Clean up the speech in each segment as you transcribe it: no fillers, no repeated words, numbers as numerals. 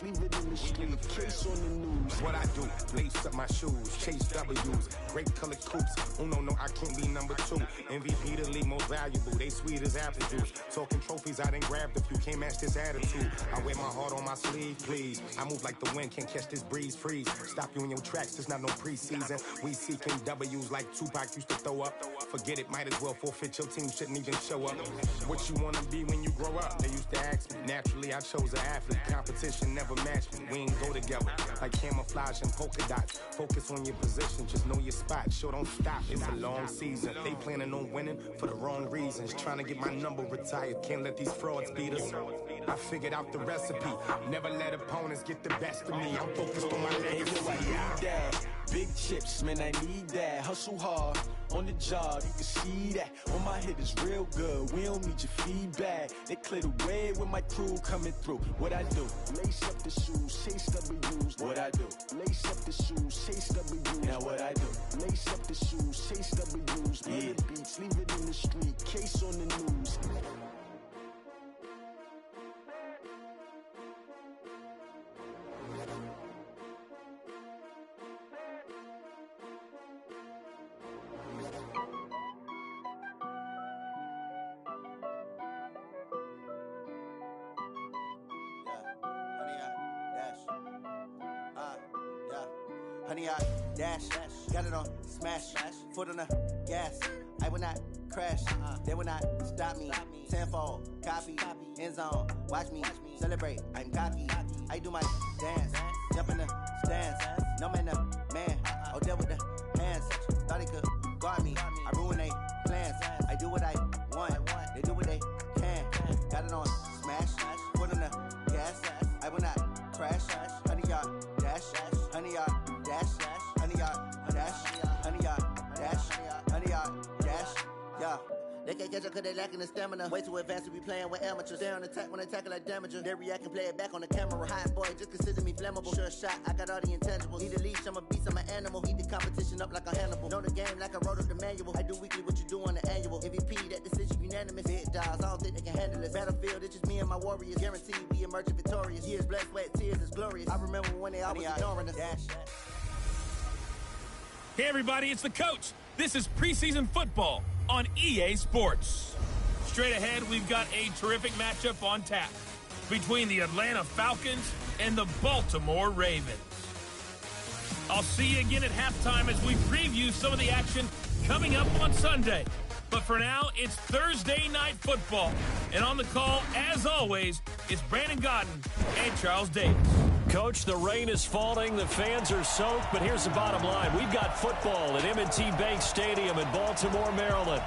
Leave it in the street, case on the news. What I do, lace up my shoes, chase W's, great colored coops. Uno, no, I can't be number 2. MVP, the league most valuable. They sweet as apple juice. Talking trophies, I didn't grab the few. Can't match this attitude. I wear my heart on my sleeve, please. I move like the wind, can't catch this breeze, freeze. Stop you in your tracks, there's not no preseason. We seeking W's like Tupac used to throw up. Forget it, might as well forfeit. Your team shouldn't even show up. What you wanna be when you grow up? They used to ask me. Naturally, I chose an athlete. Competition never match me. We ain't go together like camouflage and polka dots. Focus on your position, just know your spot. Sure, don't stop. It's a long season. They planning on winning for the wrong reasons. Trying to get my number retired. Can't let these frauds beat us. I figured out the recipe. Never let opponents get the best of me. I'm focused on my legacy. Big chips, man, I need that. Hustle hard on the job, you can see that. On my hit is real good, we don't need your feedback. They clear the way with my crew coming through. What I do? Lace up the shoes, chase W's. What I do? Lace up the shoes, chase W's. Now what I do? Lace up the shoes, chase W's. Yeah. The beats, leave it in the street, case on the news. Honey, I dash, got it on smash, foot on the gas. I will not crash, they will not stop me. Tenfold, copy, end zone, watch me celebrate. I'm cocky, I do my dance, jump in the stands. No man, the man, oh, deal with the hands. Thought he could guard me, I ruin they plans. I do what I want, they do what they can. Got it on smash, foot on the gas. I will not crash, honey, y'all dash, honey, y'all dash, honey, y'all dash, honey, y'all dash, honey, y'all dash, yeah. They can't catch up cause they lacking the stamina. Way too advanced to be playing with amateurs. Stay on attack when they tackle like damager. They react and play it back on the camera. Hot boy, just consider me flammable. Sure shot, I got all the intangibles. Need a leash, I'm a beast, I'm an animal. Heat the competition up like a Hannibal. Know the game like I wrote up the manual. I do weekly what you do on the annual. MVP, that decision unanimous. Big dogs, I don't think they can handle it. Battlefield, it's just me and my warriors. Guaranteed we emerging victorious. Years, blood, sweat, tears, is glorious. I remember when they always ignoring us. Dash. Hey everybody, it's the coach. This is preseason football on EA Sports. Straight ahead, we've got a terrific matchup on tap between the Atlanta Falcons and the Baltimore Ravens. I'll see you again at halftime as we preview some of the action coming up on Sunday. But for now, it's Thursday Night Football. And on the call, as always, it's Brandon Godden and Charles Davis. Coach, the rain is falling, the fans are soaked, but here's the bottom line. We've got football at M&T Bank Stadium in Baltimore, Maryland.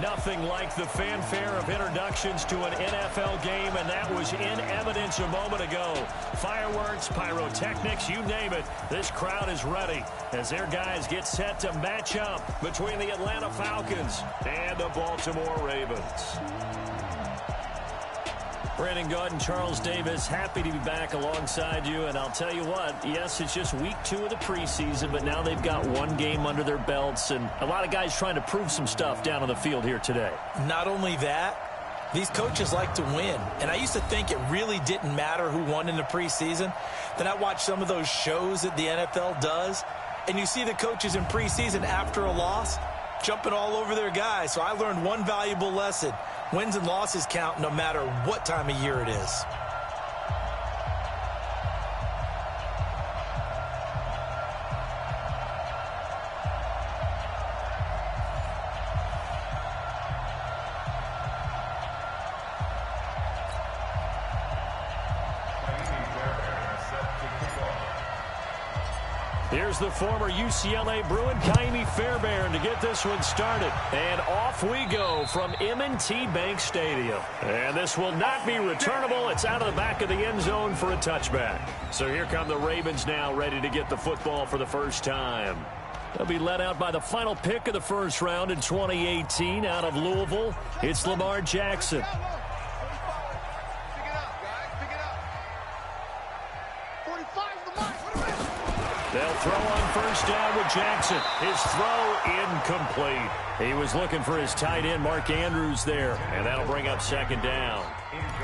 Nothing like the fanfare of introductions to an NFL game, and that was in evidence a moment ago. Fireworks, pyrotechnics, you name it. This crowd is ready as their guys get set to match up between the Atlanta Falcons and the Baltimore Ravens. Brandon Godden, Charles Davis, happy to be back alongside you. And I'll tell you what, yes, it's just week 2 of the preseason, but now they've got one game under their belts, and a lot of guys trying to prove some stuff down on the field here today. Not only that, these coaches like to win. And I used to think it really didn't matter who won in the preseason. Then I watched some of those shows that the NFL does, and you see the coaches in preseason after a loss jumping all over their guys. So I learned one valuable lesson. Wins and losses count no matter what time of year it is. Here's the former UCLA Bruin, Kaimi Fairbairn, to get this one started. And off we go from M&T Bank Stadium. And this will not be returnable. It's out of the back of the end zone for a touchback. So here come the Ravens now, ready to get the football for the first time. They'll be led out by the final pick of the first round in 2018 out of Louisville. It's Lamar Jackson. They'll throw on first down with Jackson. His throw incomplete. He was looking for his tight end, Mark Andrews, there, and that'll bring up second down.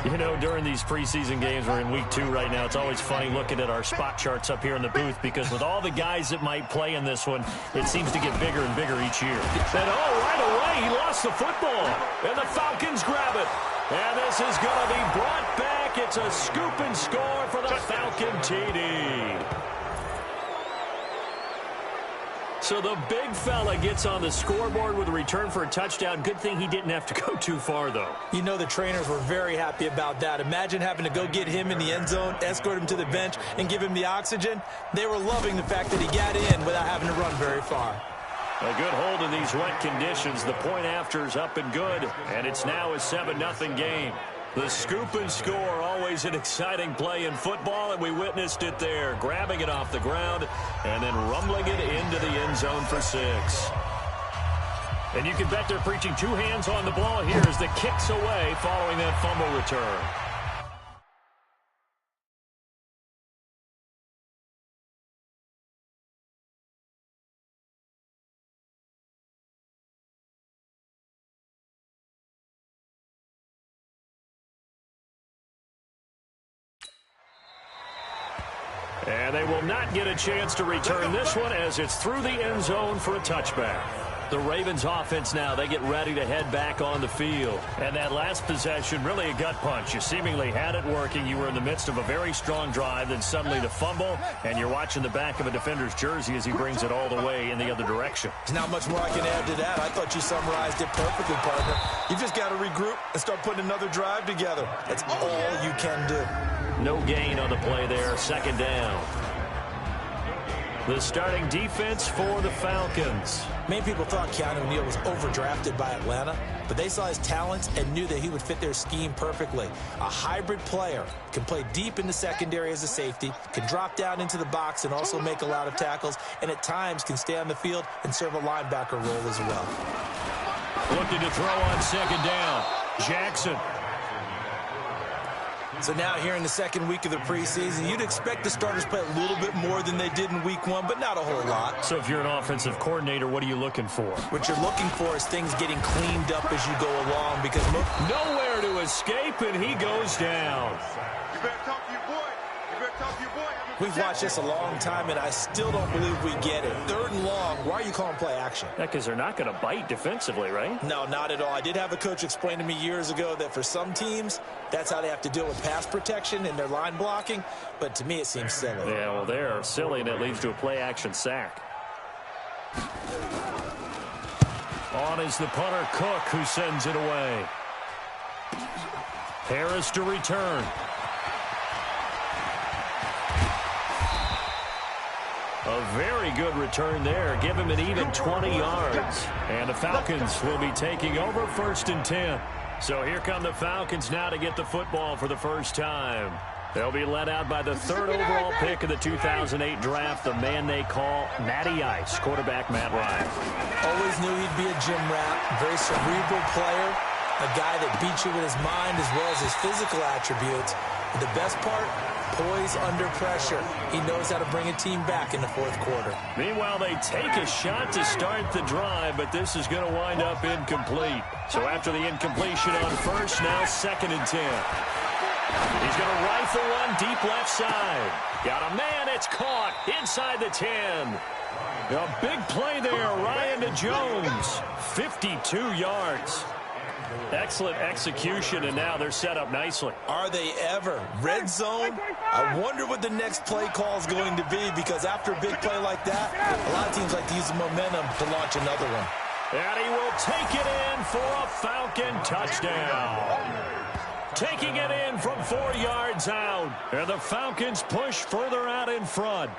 You know, during these preseason games, we're in week 2 right now, it's always funny looking at our spot charts up here in the booth because with all the guys that might play in this one, it seems to get bigger and bigger each year. And right away, he lost the football. And the Falcons grab it. And this is going to be brought back. It's a scoop and score for the Falcon TD. So the big fella gets on the scoreboard with a return for a touchdown. Good thing he didn't have to go too far, though. You know the trainers were very happy about that. Imagine having to go get him in the end zone, escort him to the bench, and give him the oxygen. They were loving the fact that he got in without having to run very far. A good hold in these wet conditions. The point after is up and good, and it's now a 7-0 game. The scoop and score, always an exciting play in football, and we witnessed it there, grabbing it off the ground and then rumbling it into the end zone for 6. And you can bet they're preaching 2 hands on the ball here as the kick's away following that fumble return. And they will not get a chance to return this one as it's through the end zone for a touchback. The Ravens offense now, they get ready to head back on the field. And that last possession, really a gut punch. You seemingly had it working. You were in the midst of a very strong drive, then suddenly the fumble, and you're watching the back of a defender's jersey as he brings it all the way in the other direction. There's not much more I can add to that. I thought you summarized it perfectly, partner. You've just got to regroup and start putting another drive together. That's all you can do. No gain on the play there, 2nd down. The starting defense for the Falcons. Many people thought Keanu Neal was overdrafted by Atlanta, but they saw his talents and knew that he would fit their scheme perfectly. A hybrid player, can play deep in the secondary as a safety, can drop down into the box and also make a lot of tackles, and at times can stay on the field and serve a linebacker role as well. Looking to throw on 2nd down. Jackson. So now here in the 2nd week of the preseason, you'd expect the starters play a little bit more than they did in week 1, but not a whole lot. So if you're an offensive coordinator, what are you looking for? What you're looking for is things getting cleaned up as you go along because nowhere to escape, and he goes down. You better talk to your boy. You better talk to your boy. We've watched this a long time, and I still don't believe we get it. 3rd and long, why are you calling play action? Yeah, because they're not going to bite defensively, right? No, not at all. I did have a coach explain to me years ago that for some teams, that's how they have to deal with pass protection and their line blocking, but to me it seems silly. Yeah, well, they're silly, and it leads to a play-action sack. On is the punter, Cook, who sends it away. Harris to return. A very good return there. Give him an even 20 yards. And the Falcons will be taking over 1st and 10. So here come the Falcons now to get the football for the first time. They'll be led out by the 3rd overall pick of the 2008 draft, the man they call Matty Ice, quarterback Matt Ryan. Always knew he'd be a gym rat, very cerebral player, a guy that beats you with his mind as well as his physical attributes. But the best part, poise under pressure. He knows how to bring a team back in the 4th quarter. Meanwhile, they take a shot to start the drive, but this is going to wind up incomplete. So after the incompletion on 1st, now 2nd and 10. He's going to rifle one deep left side. Got a man, it's caught inside the 10. A big play there, Ryan to Jones. 52 yards. Excellent execution, and now they're set up nicely. Are they ever? Red zone? I wonder what the next play call is going to be, because after a big play like that, a lot of teams like to use the momentum to launch another one. And he will take it in for a Falcon touchdown. Taking it in from 4 yards out. And the Falcons push further out in front.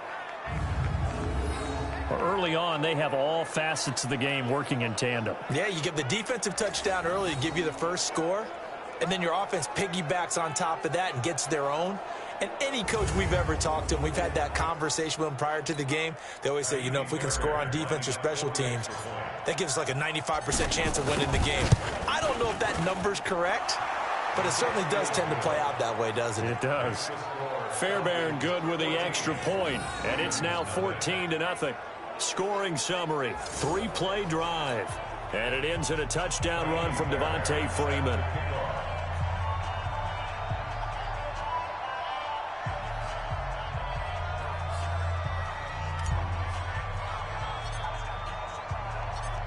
Early on, they have all facets of the game working in tandem. Yeah, you get the defensive touchdown early to give you the first score, and then your offense piggybacks on top of that and gets their own. And any coach we've ever talked to, and we've had that conversation with them prior to the game, they always say, you know, if we can score on defense or special teams, that gives us like a 95% chance of winning the game. I don't know if that number's correct, but it certainly does tend to play out that way, doesn't it? It does. Fairbairn good with the extra point, and it's now 14-0. Scoring summary, 3-play drive. And it ends in a touchdown run from Devontae Freeman.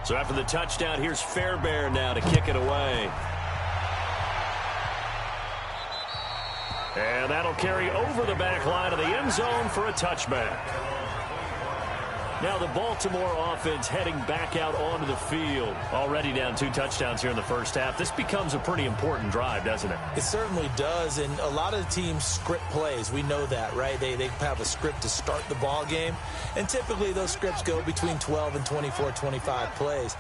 So after the touchdown, here's Fairbairn now to kick it away. And that'll carry over the back line of the end zone for a touchback. Now the Baltimore offense heading back out onto the field. Already down 2 touchdowns here in the first half. This becomes a pretty important drive, doesn't it? It certainly does, and a lot of the teams script plays. We know that, right? They have a script to start the ball game, and typically those scripts go between 12 and 24, 25 plays.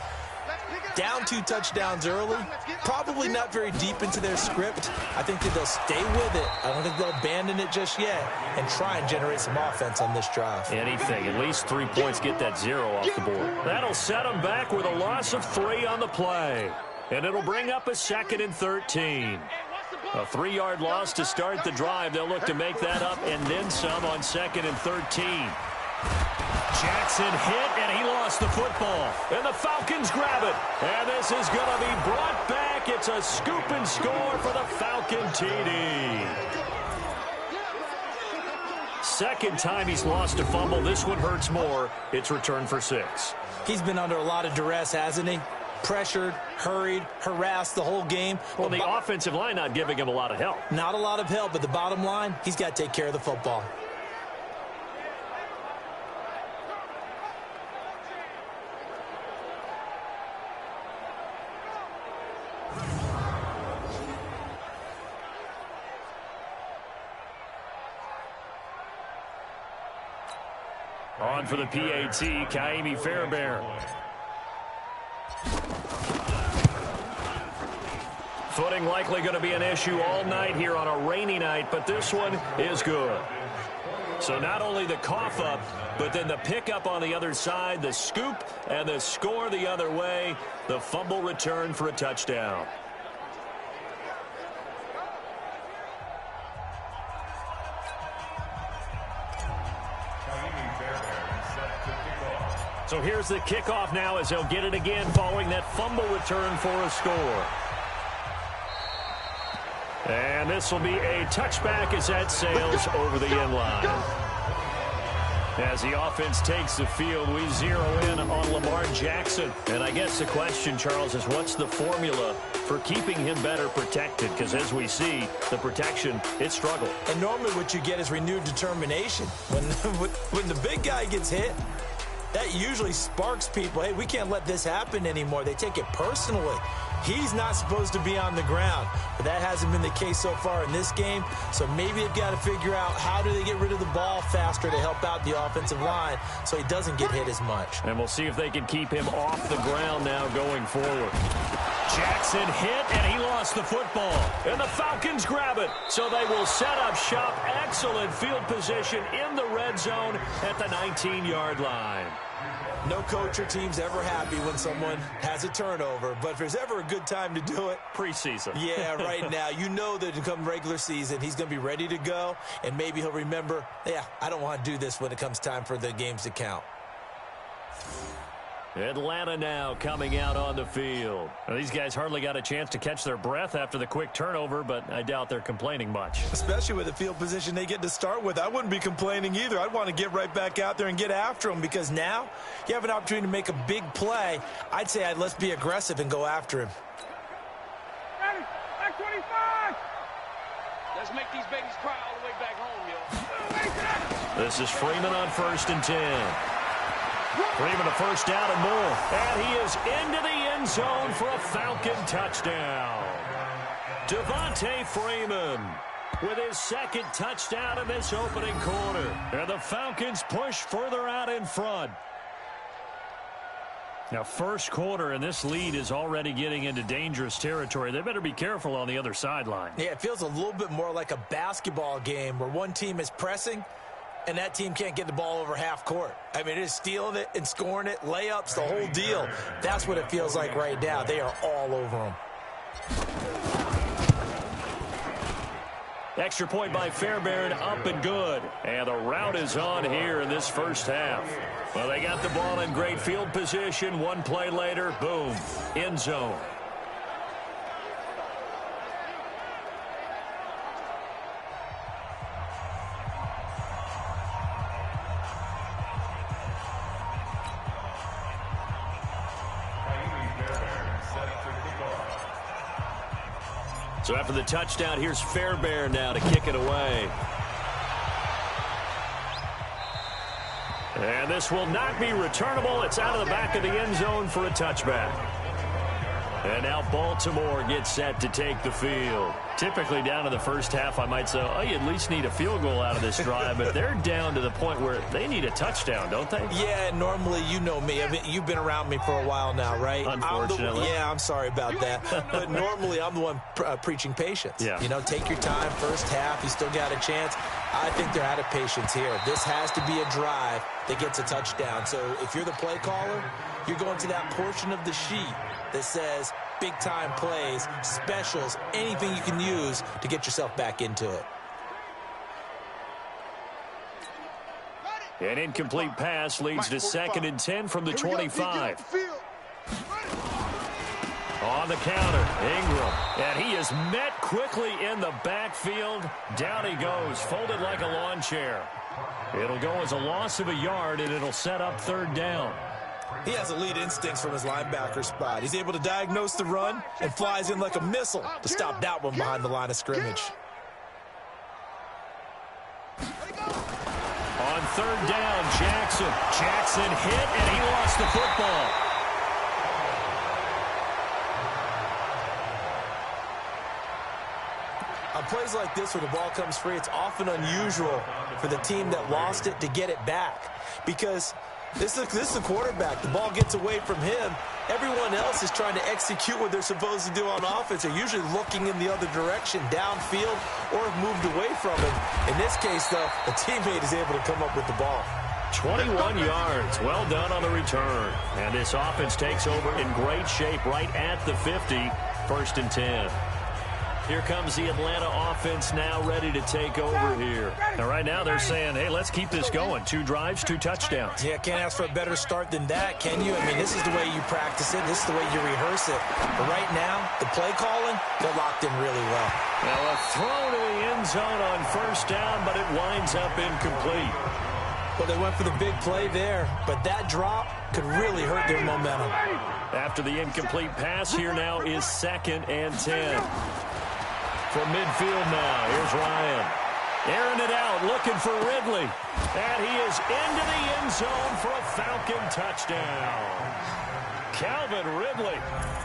Down 2 touchdowns early, probably not very deep into their script. I think that they'll stay with it. I don't think they'll abandon it just yet and try and generate some offense on this drive. Anything, at least 3 points, get that 0 off the board. That'll set them back with a loss of 3 on the play. And it'll bring up a 2nd and 13. A 3-yard loss to start the drive. They'll look to make that up and then some on 2nd and 13. Jackson hit, and he lost the football. And the Falcons grab it. And this is going to be brought back. It's a scoop and score for the Falcon TD. Second time he's lost a fumble. This one hurts more. It's returned for 6. He's been under a lot of duress, hasn't he? Pressured, hurried, harassed the whole game. Well, the offensive line not giving him a lot of help. Not a lot of help, but the bottom line, he's got to take care of the football. On for the PAT, Kaimi Fairbairn. Footing likely going to be an issue all night here on a rainy night, but this one is good. So not only the cough up, but then the pickup on the other side, the scoop, and the score the other way. The fumble return for a touchdown. So here's the kickoff now as they'll get it again following that fumble return for a score. And this will be a touchback as that sails over the end line. As the offense takes the field, we zero in on Lamar Jackson. And I guess the question, Charles, is what's the formula for keeping him better protected? Because as we see, the protection, it struggled. And normally what you get is renewed determination. When the big guy gets hit, that usually sparks people. Hey, we can't let this happen anymore. They take it personally. He's not supposed to be on the ground, but that hasn't been the case so far in this game. So maybe they've got to figure out how do they get rid of the ball faster to help out the offensive line so he doesn't get hit as much. And we'll see if they can keep him off the ground now going forward. Jackson hit, and he lost the football. And the Falcons grab it. So they will set up shop. Excellent field position in the red zone at the 19-yard line. No coach or team's ever happy when someone has a turnover, but if there's ever a good time to do it, preseason. Yeah, right now. You know that come regular season, he's going to be ready to go, and maybe he'll remember, yeah, I don't want to do this when it comes time for the games to count. Atlanta now coming out on the field. Well, these guys hardly got a chance to catch their breath after the quick turnover, but I doubt they're complaining much. Especially with the field position they get to start with. I wouldn't be complaining either. I'd want to get right back out there and get after them because now you have an opportunity to make a big play. I'd say let's be aggressive and go after him. Ready, back 25. Let's make these babies cry all the way back home, yo. This is Freeman on 1st and 10. Freeman a first down and more. And he is into the end zone for a Falcon touchdown. Devontae Freeman with his 2nd touchdown in this opening quarter. And the Falcons push further out in front. Now, first quarter, and this lead is already getting into dangerous territory. They better be careful on the other sideline. Yeah, it feels a little bit more like a basketball game where one team is pressing and that team can't get the ball over half court. I mean, it is stealing it and scoring it, layups, the whole deal. That's what it feels like right now. They are all over them. Extra point by Fairbairn, up and good. And the route is on here in this first half. Well, they got the ball in great field position. One play later, boom, end zone. So after the touchdown, here's Fairbairn now to kick it away. And this will not be returnable. It's out of the back of the end zone for a touchback. And now Baltimore gets set to take the field. Typically down to the first half, I might say, oh, you at least need a field goal out of this drive. But they're down to the point where they need a touchdown, don't they? Yeah, normally, you know me. I mean, you've been around me for a while now, right? Unfortunately. I'm sorry about that. But normally, I'm the one preaching patience. Yeah. You know, take your time, first half. You still got a chance. I think they're out of patience here. This has to be a drive that gets a touchdown. So if you're the play caller, you're going to that portion of the sheet that says big-time plays, specials, anything you can use to get yourself back into it. An incomplete pass leads to 2nd and 10 from the 25. On the counter, Ingram. And he is met quickly in the backfield. Down he goes, folded like a lawn chair. It'll go as a loss of a yard, and it'll set up 3rd down. He has elite instincts from his linebacker spot. He's able to diagnose the run and flies in like a missile to stop that one behind the line of scrimmage. On 3rd down, Jackson hit, and he lost the football. On plays like this where the ball comes free, it's often unusual for the team that lost it to get it back. Because this is the quarterback. The ball gets away from him. Everyone else is trying to execute what they're supposed to do on offense. They're usually looking in the other direction, downfield, or have moved away from him. In this case, though, a teammate is able to come up with the ball. 21 yards. Well done on the return. And this offense takes over in great shape right at the 50. 1st and 10. Here comes the Atlanta offense now ready to take over here. And right now they're saying, hey, let's keep this going. 2 drives, 2 touchdowns. Yeah, can't ask for a better start than that, can you? I mean, this is the way you practice it. This is the way you rehearse it. But right now, the play calling, they're locked in really well. Now a throw to the end zone on 1st down, but it winds up incomplete. Well, they went for the big play there, but that drop could really hurt their momentum. After the incomplete pass, here now is 2nd and 10. From midfield now, here's Ryan. Airing it out, looking for Ridley. And he is into the end zone for a Falcon touchdown. Calvin Ridley,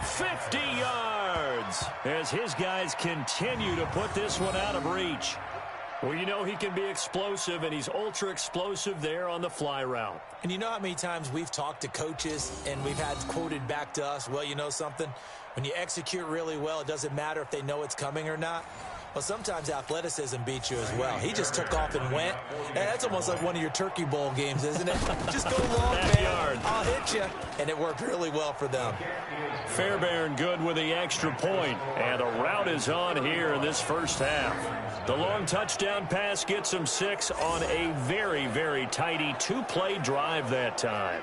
50 yards, as his guys continue to put this one out of reach. Well, you know he can be explosive, and he's ultra-explosive there on the fly route. And you know how many times we've talked to coaches, and we've had quoted back to us, well, you know something? When you execute really well, it doesn't matter if they know it's coming or not. Well, sometimes athleticism beats you as well. He just took off and went. And that's almost like one of your Turkey Bowl games, isn't it? Just go long, man. I'll hit you. And it worked really well for them. Fairbairn good with the extra point. And the route is on here in this 1st half. The long touchdown pass gets him 6 on a very, very tidy 2-play drive that time.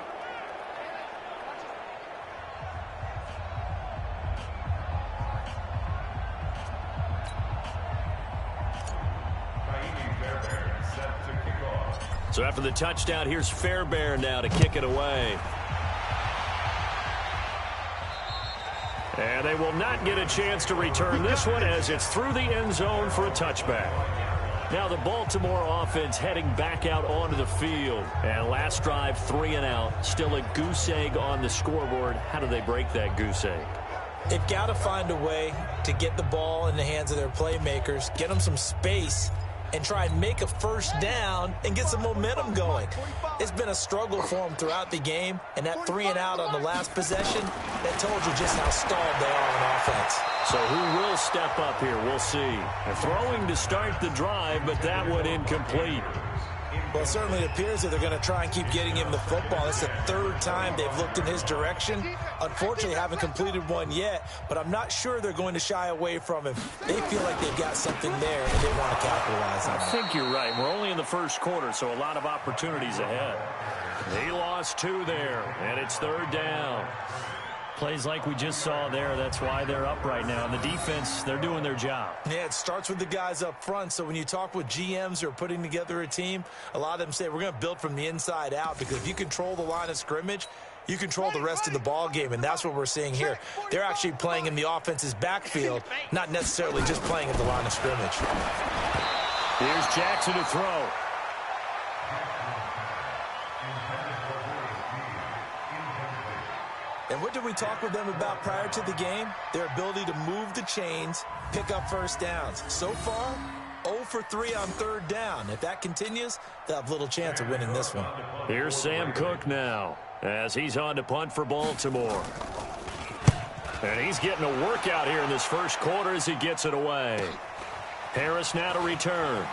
So after the touchdown, here's Fairbairn now to kick it away. And they will not get a chance to return this one as it's through the end zone for a touchback. Now the Baltimore offense heading back out onto the field. And last drive, 3 and out. Still a goose egg on the scoreboard. How do they break that goose egg? They've got to find a way to get the ball in the hands of their playmakers, get them some space, and try and make a 1st down and get some momentum going. It's been a struggle for them throughout the game, and that 3 and out on the last possession, that told you just how stalled they are on offense. So who will step up here? We'll see. A throwing to start the drive, but that one incomplete. Well, it certainly appears that they're going to try and keep getting him the football. It's the 3rd time they've looked in his direction. Unfortunately, haven't completed one yet, but I'm not sure they're going to shy away from him. They feel like they've got something there, and they want to capitalize on it. I think you're right. We're only in the 1st quarter, so a lot of opportunities ahead. He lost 2 there, and it's 3rd down. Plays like we just saw there, that's why they're up right now. And the defense, they're doing their job. Yeah, it starts with the guys up front. So when you talk with GMs who are putting together a team, a lot of them say we're going to build from the inside out, because if you control the line of scrimmage, you control the rest of the ball game, and that's what we're seeing here. They're actually playing in the offense's backfield, not necessarily just playing at the line of scrimmage. Here's Jackson to throw. And what did we talk with them about prior to the game? Their ability to move the chains, pick up first downs. So far, 0 for 3 on third down. If that continues, they'll have little chance of winning this one. Here's Sam Cook now, as he's on to punt for Baltimore. And he's getting a workout here in this first quarter as he gets it away. Harris now to return.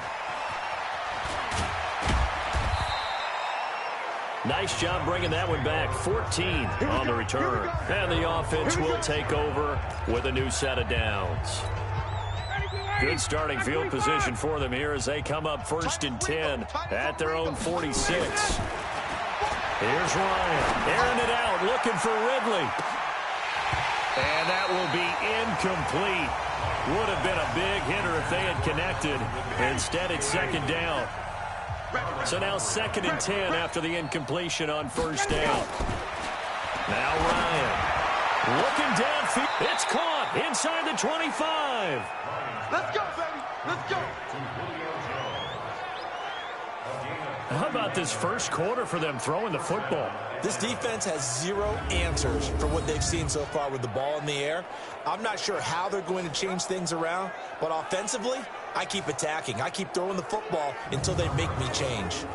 Nice job bringing that one back. 14 on the return. And the offense will take over with a new set of downs. Good starting field position for them here as they come up 1st and 10 at their own 46. Here's Ryan. Airing it out, looking for Ridley. And that will be incomplete. Would have been a big hitter if they had connected. Instead, it's 2nd down. So now 2nd and 10 after the incompletion on 1st down. Now Ryan. Looking downfield. It's caught inside the 25. Let's go, baby. Let's go. How about this first quarter for them throwing the football? This defense has 0 answers for what they've seen so far with the ball in the air. I'm not sure how they're going to change things around, but offensively, I keep attacking. I keep throwing the football until they make me change.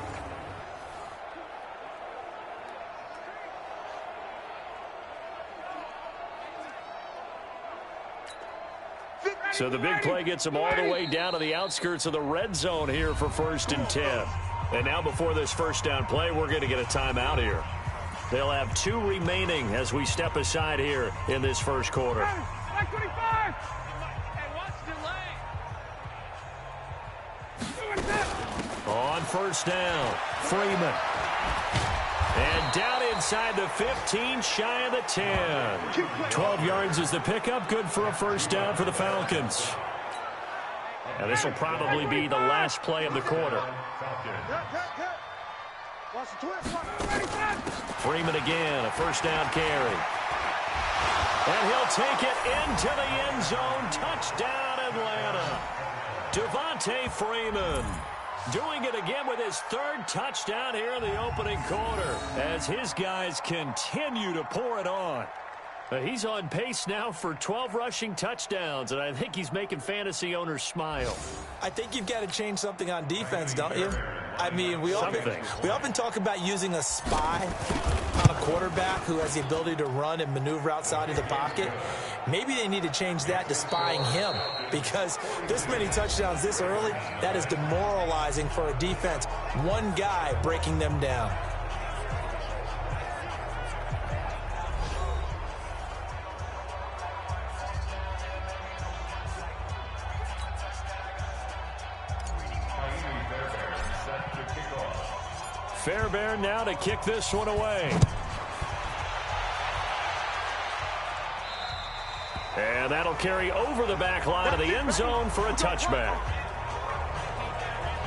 So the big play gets them all the way down to the outskirts of the red zone here for 1st and 10. And now before this first down play, we're going to get a timeout here. They'll have 2 remaining as we step aside here in this first quarter. On 1st down, Freeman. And down inside the 15, shy of the 10. 12 yards is the pickup, good for a 1st down for the Falcons. And this will probably be the last play of the quarter. Freeman again, a 1st down carry. And he'll take it into the end zone. Touchdown, Atlanta. Devontae Freeman doing it again with his 3rd touchdown here in the opening quarter as his guys continue to pour it on. He's on pace now for 12 rushing touchdowns, and I think he's making fantasy owners smile. I think you've got to change something on defense, don't you? I mean, we often talk about using a spy on a quarterback who has the ability to run and maneuver outside of the pocket. Maybe they need to change that to spying him, because this many touchdowns this early, that is demoralizing for a defense. One guy breaking them down. Fairbairn now to kick this one away. And that'll carry over the back line of the end zone for a touchback.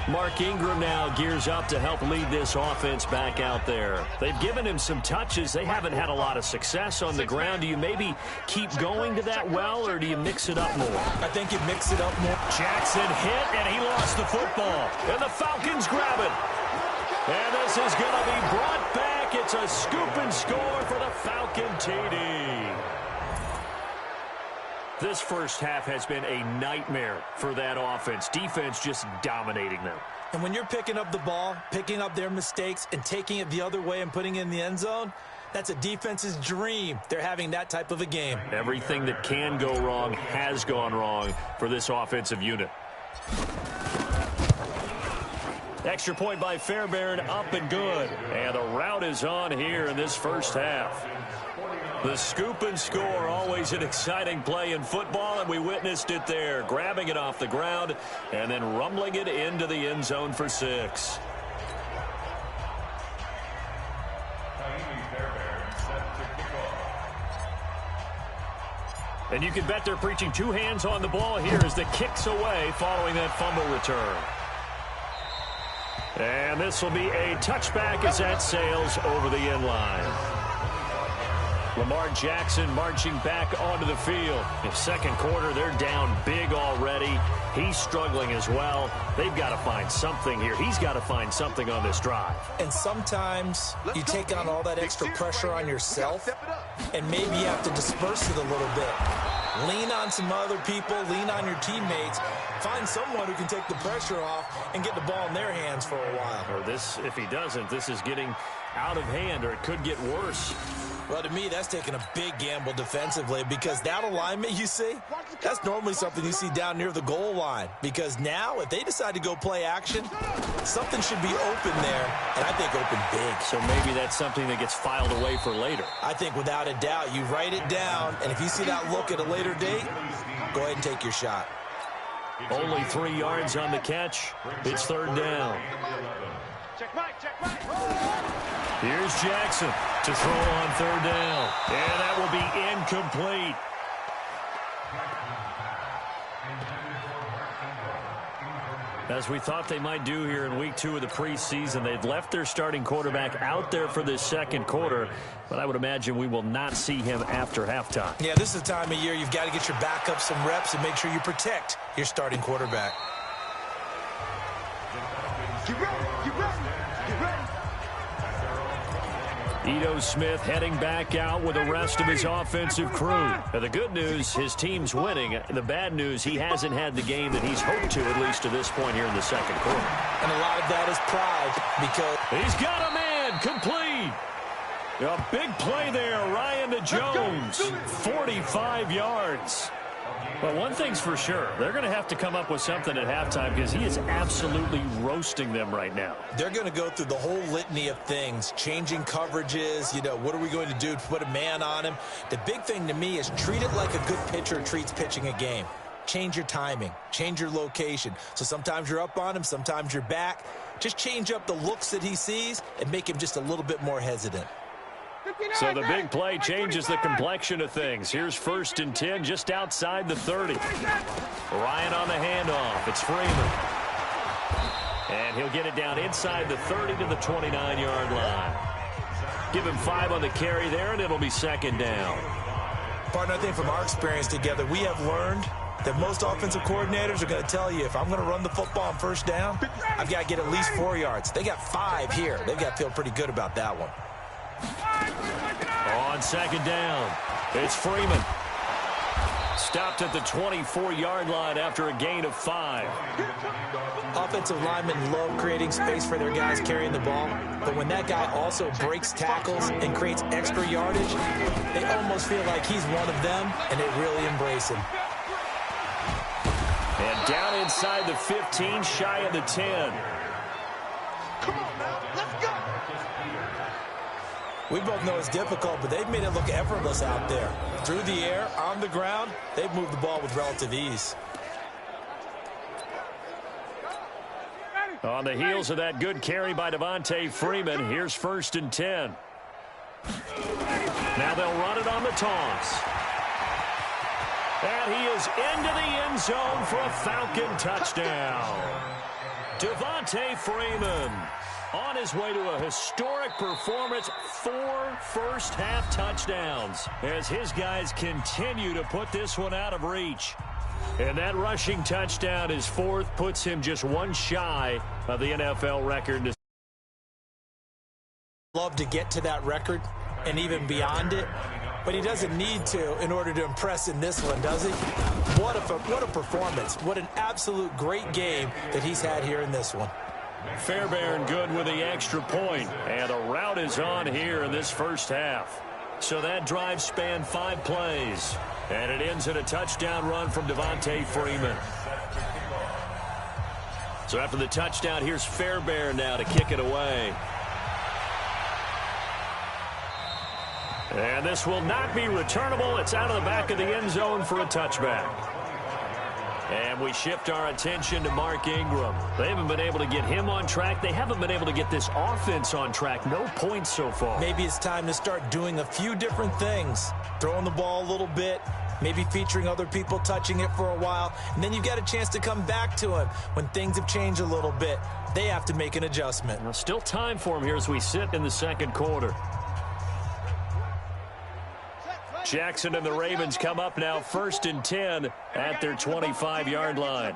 Mark Ingram now gears up to help lead this offense back out there. They've given him some touches. They haven't had a lot of success on the ground. Do you maybe keep going to that well, or do you mix it up more? I think you mix it up more. Jackson hit, and he lost the football. And the Falcons grab it. And this is going to be brought back. It's a scoop and score for the Falcon TD. This first half has been a nightmare for that offense. Defense just dominating them. And when you're picking up the ball, picking up their mistakes, and taking it the other way and putting it in the end zone, that's a defense's dream. They're having that type of a game. Everything that can go wrong has gone wrong for this offensive unit. Extra point by Fairbairn, up and good. And the route is on here in this first half. The scoop and score, always an exciting play in football, and we witnessed it there. Grabbing it off the ground and then rumbling it into the end zone for 6. And you can bet they're preaching two hands on the ball here as the kick's away following that fumble return. And this will be a touchback as that sails over the end line. Lamar Jackson marching back onto the field. In second quarter, they're down big already. He's struggling as well. They've got to find something here. He's got to find something on this drive. And sometimes you take on all that extra pressure on yourself, and maybe you have to disperse it a little bit. Lean on some other people, lean on your teammates. Find someone who can take the pressure off and get the ball in their hands for a while. Or this, if he doesn't, this is getting out of hand, or it could get worse. Well, to me, that's taking a big gamble defensively, because that alignment you see, that's normally something you see down near the goal line. Because now, if they decide to go play action, something should be open there, and I think open big. So maybe that's something that gets filed away for later. I think without a doubt, you write it down, and if you see that look at a later date, go ahead and take your shot. Only 3 yards on the catch. It's third down. Check right, check right. Here's Jackson to throw on third down. And that will be incomplete. As we thought they might do here in week 2 of the preseason, they've left their starting quarterback out there for this second quarter, but I would imagine we will not see him after halftime. Yeah, this is the time of year you've got to get your backup some reps and make sure you protect your starting quarterback. Get ready, get ready, get ready. Ito Smith heading back out with the rest of his offensive crew. Now, the good news, his team's winning. The bad news, he hasn't had the game that he's hoped to, at least to this point here in the second quarter. And a lot of that is pride, because he's got a man complete. A big play there, Ryan to Jones, 45 yards. But one thing's for sure, they're going to have to come up with something at halftime, because he is absolutely roasting them right now. They're going to go through the whole litany of things, changing coverages, what are we going to do to put a man on him? The big thing to me is treat it like a good pitcher treats pitching a game. Change your timing, change your location. So sometimes you're up on him, sometimes you're back. Just change up the looks that he sees and make him just a little bit more hesitant. So the big play changes the complexion of things. Here's 1st and 10 just outside the 30. Ryan on the handoff. It's Freeman. And he'll get it down inside the 30 to the 29-yard line. Give him 5 on the carry there, and it'll be second down. Partner, I think from our experience together, we have learned that most offensive coordinators are going to tell you, if I'm going to run the football on first down, I've got to get at least 4 yards. They got 5 here. They've got to feel pretty good about that one. On second down, it's Freeman. Stopped at the 24-yard line after a gain of 5. Offensive linemen love creating space for their guys carrying the ball, but when that guy also breaks tackles and creates extra yardage, they almost feel like he's one of them, and they really embrace him. And down inside the 15, shy of the 10. Come on now, let's go. We both know it's difficult, but they've made it look effortless out there. Through the air, on the ground, they've moved the ball with relative ease. On the heels of that good carry by Devontae Freeman, here's 1st and 10. Now they'll run it on the toss. And he is into the end zone for a Falcon touchdown. Devontae Freeman on his way to a historic performance, 4 first-half touchdowns, as his guys continue to put this one out of reach. And that rushing touchdown, his 4th, puts him just 1 shy of the NFL record. Love to get to that record and even beyond it, but he doesn't need to in order to impress in this one, does he? What a performance. What an absolute great game that he's had here in this one. Fairbairn good with the extra point, and the route is on here in this first half. So that drive spanned 5 plays, and it ends in a touchdown run from Devontae Freeman. So after the touchdown, here's Fairbairn now to kick it away. And this will not be returnable. It's out of the back of the end zone for a touchback. And we shift our attention to Mark Ingram. They haven't been able to get him on track. They haven't been able to get this offense on track. No points so far. Maybe it's time to start doing a few different things. Throwing the ball a little bit, maybe featuring other people touching it for a while, and then you've got a chance to come back to him when things have changed a little bit. They have to make an adjustment. Well, still time for him here as we sit in the second quarter. Jackson and the Ravens come up now 1st and 10 at their 25-yard line.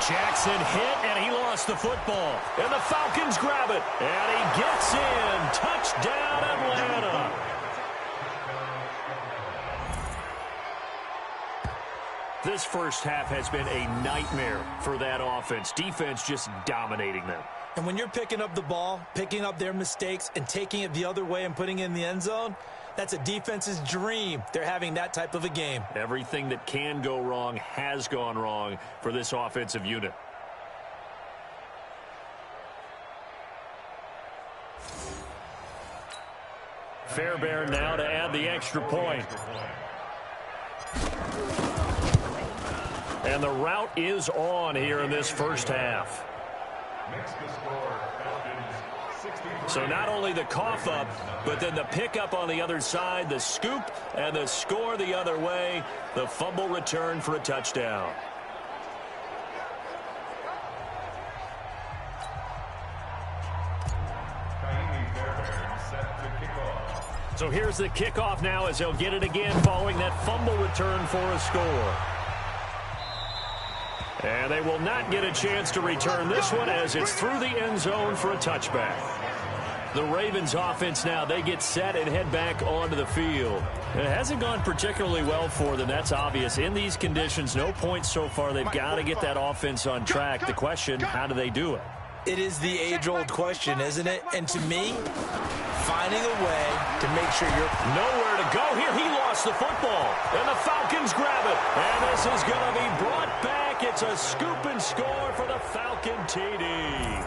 Jackson hit, and he lost the football. And the Falcons grab it. And he gets in. Touchdown, Atlanta. This first half has been a nightmare for that offense. Defense just dominating them. And when you're picking up the ball, picking up their mistakes, and taking it the other way and putting it in the end zone, that's a defense's dream. They're having that type of a game. Everything that can go wrong has gone wrong for this offensive unit. Fairbairn now to add the extra point. And the route is on here in this first half. So not only the cough up, but then the pickup on the other side, the scoop, and the score the other way, the fumble return for a touchdown. So here's the kickoff now as they'll get it again following that fumble return for a score. And they will not get a chance to return this one as it's through the end zone for a touchback. The Ravens offense now, they get set and head back onto the field. It hasn't gone particularly well for them, that's obvious. In these conditions, no points so far. They've got to get that offense on track. The question, how do they do it? It is the age-old question, isn't it? And to me, finding a way to make sure you're nowhere to go here. He lost the football, and the Falcons grab it. And this is going to be brought back. It's a scoop and score for the Falcon TD.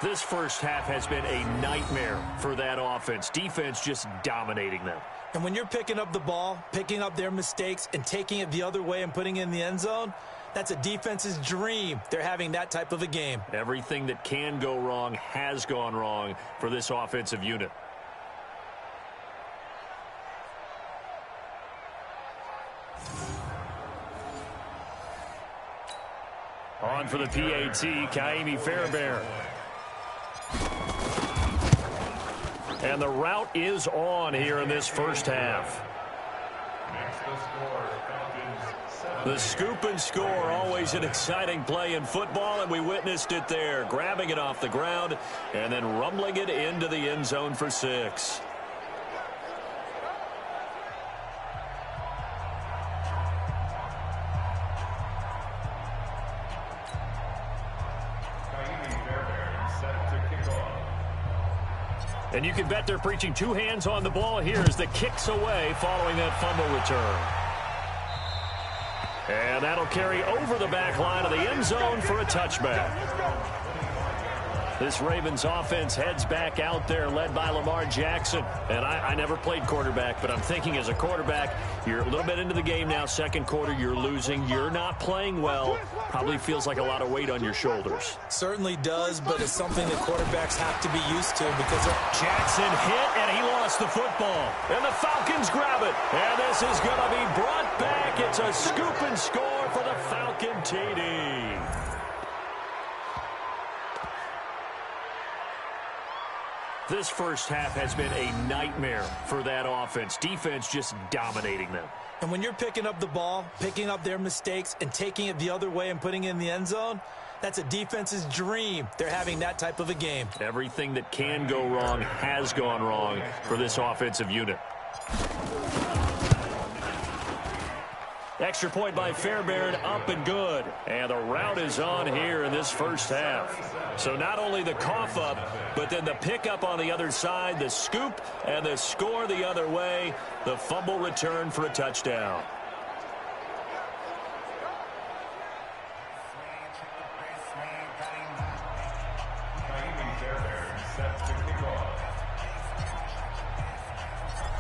This first half has been a nightmare for that offense. Defense just dominating them. And when you're picking up the ball, picking up their mistakes, and taking it the other way and putting it in the end zone, that's a defense's dream. They're having that type of a game. Everything that can go wrong has gone wrong for this offensive unit. On for the PAT, Kaimi Fairbairn. And the route is on here in this first half. The scoop and score, always an exciting play in football, and we witnessed it there. Grabbing it off the ground and then rumbling it into the end zone for 6. And you can bet they're preaching 2 hands on the ball here as the kick's away following that fumble return. And that'll carry over the back line of the end zone for a touchback. This Ravens offense heads back out there, led by Lamar Jackson. And I never played quarterback, but I'm thinking as a quarterback, you're a little bit into the game now. Second quarter, you're losing. You're not playing well. Probably feels like a lot of weight on your shoulders. Certainly does, but it's something that quarterbacks have to be used to because Jackson hit, and he lost the football. And the Falcons grab it. And this is going to be brought back. It's a scoop and score for the Falcon TD. This first half has been a nightmare for that offense. Defense just dominating them. And when you're picking up the ball, picking up their mistakes, and taking it the other way and putting it in the end zone, that's a defense's dream. They're having that type of a game. Everything that can go wrong has gone wrong for this offensive unit. Extra point by Fairbairn, up and good. And the route is on here in this first half. So not only the cough up, but then the pickup on the other side, the scoop, and the score the other way, the fumble return for a touchdown.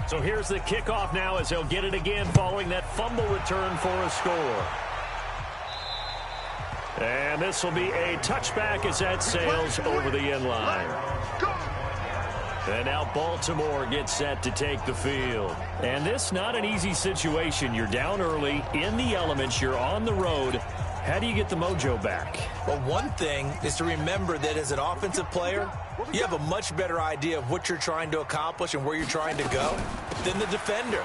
So here's the kickoff now as they'll get it again following that fumble return for a score. And this will be a touchback as that sails over the end line. And now Baltimore gets set to take the field. And this not an easy situation. You're down early, in the elements, you're on the road. How do you get the mojo back? Well, one thing is to remember that as an offensive player, you have a much better idea of what you're trying to accomplish and where you're trying to go than the defender.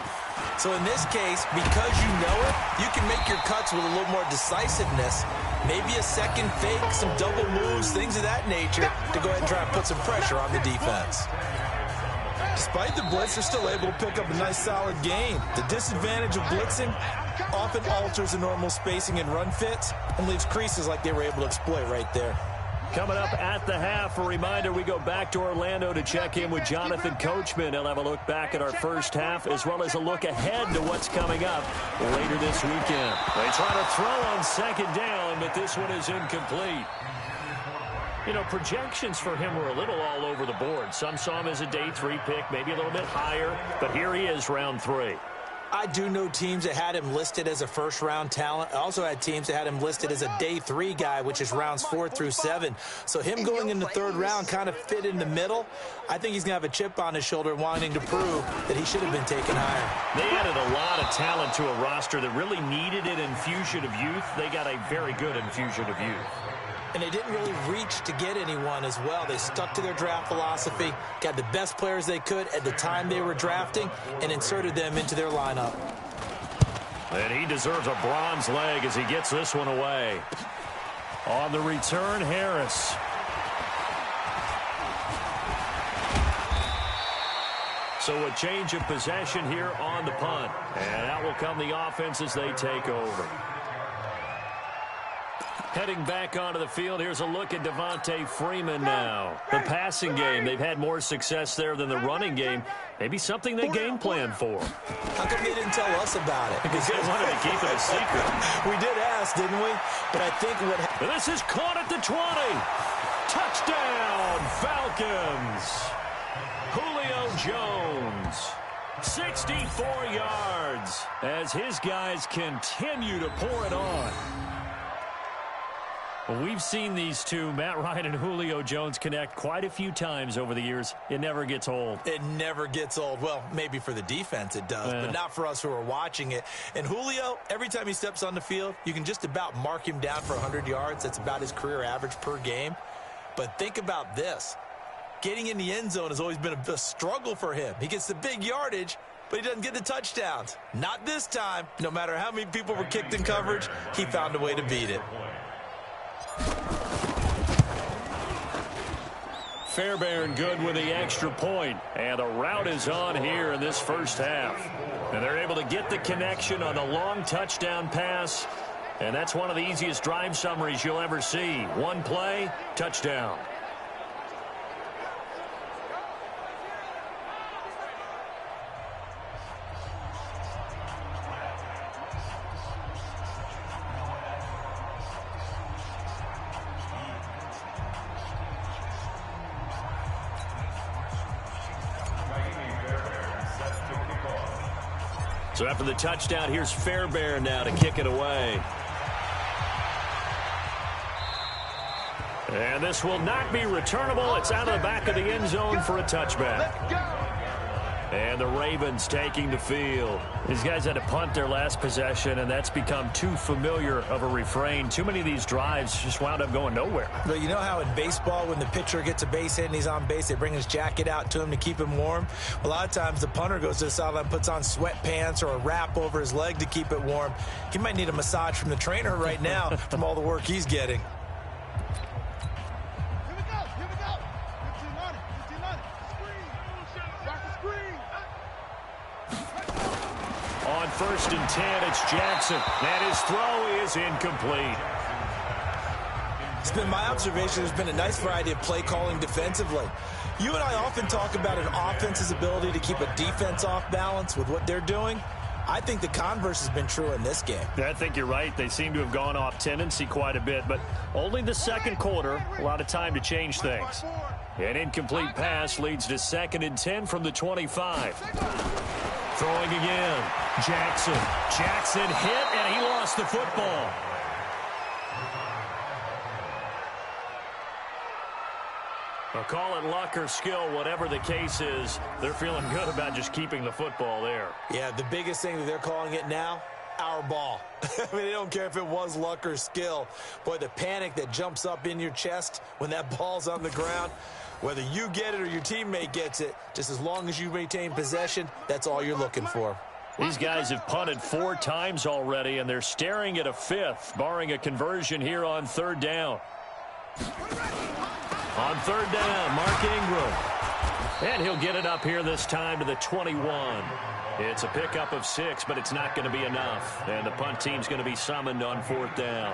So in this case, because you know it, you can make your cuts with a little more decisiveness. Maybe a second fake, some double moves, things of that nature to go ahead and try and put some pressure on the defense. Despite the blitz, they're still able to pick up a nice solid gain. The disadvantage of blitzing often alters the normal spacing and run fits and leaves creases like they were able to exploit right there. Coming up at the half, a reminder, we go back to Orlando to check in with Jonathan Coachman. He'll have a look back at our first half as well as a look ahead to what's coming up later this weekend. They try to throw on second down, but this one is incomplete. You know, projections for him were a little all over the board. Some saw him as a day 3 pick, maybe a little bit higher, but here he is, round 3. I do know teams that had him listed as a first-round talent. I also had teams that had him listed as a day 3 guy, which is rounds 4 through 7. So him going in the 3rd round kind of fit in the middle. I think he's going to have a chip on his shoulder wanting to prove that he should have been taken higher. They added a lot of talent to a roster that really needed an infusion of youth. They got a very good infusion of youth. And they didn't really reach to get anyone as well. They stuck to their draft philosophy, got the best players they could at the time they were drafting, and inserted them into their lineup. And he deserves a bronze leg as he gets this one away. On the return, Harris. So a change of possession here on the punt. And out will come the offense as they take over. Heading back onto the field, here's a look at Devontae Freeman now. The passing game, they've had more success there than the running game. Maybe something they game plan for. How come they didn't tell us about it? Because they wanted to keep it a secret. We did ask, didn't we? But I think what... And this is caught at the 20. Touchdown, Falcons. Julio Jones. 64 yards as his guys continue to pour it on. Well, we've seen these two, Matt Ryan and Julio Jones, connect quite a few times over the years. It never gets old. It never gets old. Well, maybe for the defense it does, but not for us who are watching it. And Julio, every time he steps on the field, you can just about mark him down for 100 yards. That's about his career average per game. But think about this. Getting in the end zone has always been a struggle for him. He gets the big yardage, but he doesn't get the touchdowns. Not this time. No matter how many people were kicked in coverage, he found a way to beat it. Fairbairn good with the extra point, and the route is on here in this first half. And they're able to get the connection on the long touchdown pass, and that's one of the easiest drive summaries you'll ever see. One play, touchdown. So after the touchdown, here's Fairbairn now to kick it away. And this will not be returnable. It's out of the back of the end zone for a touchback. And the Ravens taking the field. These guys had to punt their last possession, and that's become too familiar of a refrain. Too many of these drives just wound up going nowhere. But you know how in baseball, when the pitcher gets a base hit and he's on base, they bring his jacket out to him to keep him warm? A lot of times the punter goes to the sideline, puts on sweatpants or a wrap over his leg to keep it warm. He might need a massage from the trainer right now from all the work he's getting. First and 10, it's Jackson. And his throw is incomplete. It's been my observation there's been a nice variety of play calling defensively. You and I often talk about an offense's ability to keep a defense off balance with what they're doing. I think the converse has been true in this game. I think you're right. They seem to have gone off tendency quite a bit, but only the second quarter, a lot of time to change things. An incomplete pass leads to 2nd and 10 from the 25. Throwing again. Jackson hit, and he lost the football. Well, call it luck or skill, whatever the case is, they're feeling good about just keeping the football there. Yeah, the biggest thing that they're calling it now, our ball. I mean, they don't care if it was luck or skill. Boy, the panic that jumps up in your chest when that ball's on the ground, whether you get it or your teammate gets it, just as long as you maintain possession, that's all you're looking for. These guys have punted 4 times already, and they're staring at a 5th, barring a conversion here on 3rd down. On 3rd down, Mark Ingram. And he'll get it up here this time to the 21. It's a pickup of 6, but it's not going to be enough. And the punt team's going to be summoned on 4th down.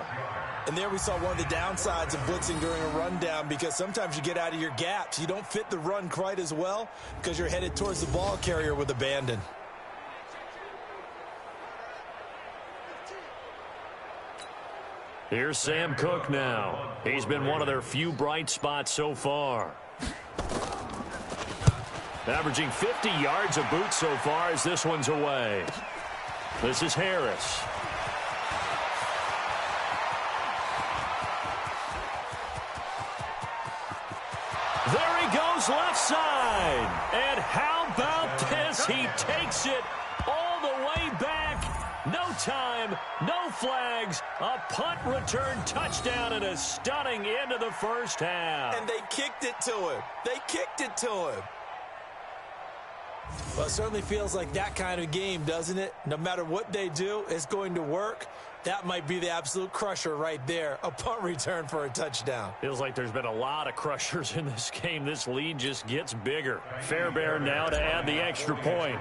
And there we saw one of the downsides of blitzing during a rundown, because sometimes you get out of your gaps. You don't fit the run quite as well because you're headed towards the ball carrier with abandon. Here's Sam Cook now. He's been one of their few bright spots so far. Averaging 50 yards a boot so far as this one's away. This is Harris. There he goes left side. And how about this? He takes it all the way back. No time, no flags, a punt return touchdown, and a stunning end of the first half. And they kicked it to him. They kicked it to him. Well, it certainly feels like that kind of game, doesn't it? No matter what they do, it's going to work. That might be the absolute crusher right there, a punt return for a touchdown. Feels like there's been a lot of crushers in this game. This lead just gets bigger. Fairbairn now to add the extra point.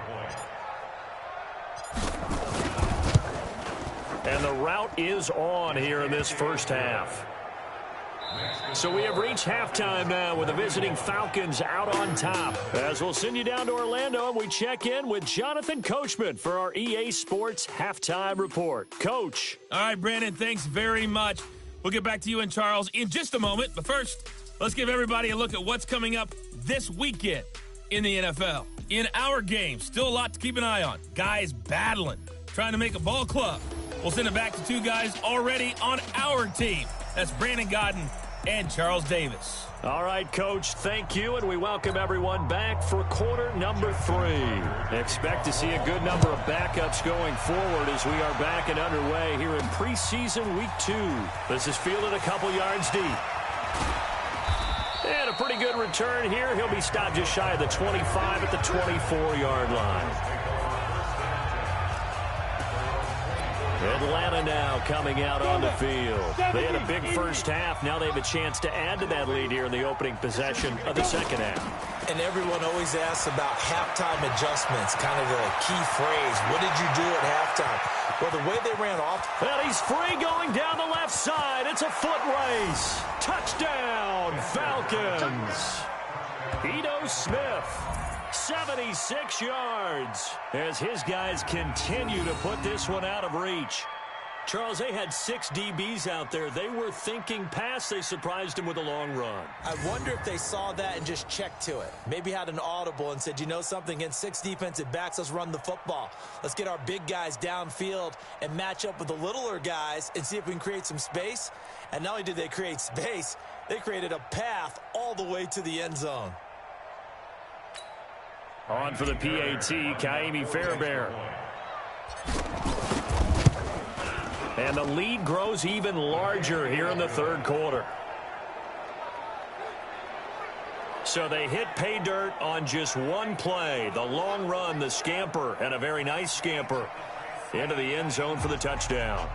And the route is on here in this first half. So we have reached halftime now with the visiting Falcons out on top. As we'll send you down to Orlando and we check in with Jonathan Coachman for our EA Sports Halftime Report. Coach. All right, Brandon, thanks very much. We'll get back to you and Charles in just a moment. But first, let's give everybody a look at what's coming up this weekend in the NFL. In our game, still a lot to keep an eye on. Guys battling, trying to make a ball club. We'll send it back to 2 guys already on our team. That's Brandon Godden and Charles Davis. All right, Coach, thank you, and we welcome everyone back for quarter number 3. Expect to see a good number of backups going forward as we are back and underway here in preseason week 2. This is fielded a couple yards deep. And a pretty good return here. He'll be stopped just shy of the 25 at the 24-yard line. Atlanta now coming out on the field. They had a big first half. Now they have a chance to add to that lead here in the opening possession of the second half. And everyone always asks about halftime adjustments, kind of the key phrase. What did you do at halftime? Well, the way they ran off. Well, he's free going down the left side. It's a foot race. Touchdown, Falcons. Ito Smith. 76 yards as his guys continue to put this one out of reach. Charles, they had 6 DBs out there. They were thinking pass. They surprised him with a long run. I wonder if they saw that and just checked to it. Maybe had an audible and said, you know something, against 6 defensive backs, let's run the football. Let's get our big guys downfield and match up with the littler guys and see if we can create some space. And not only did they create space, they created a path all the way to the end zone. On for the PAT, Kaimi Fairbairn. And the lead grows even larger here in the third quarter. So they hit pay dirt on just one play. The long run, the scamper, and a very nice scamper into the end zone for the touchdown.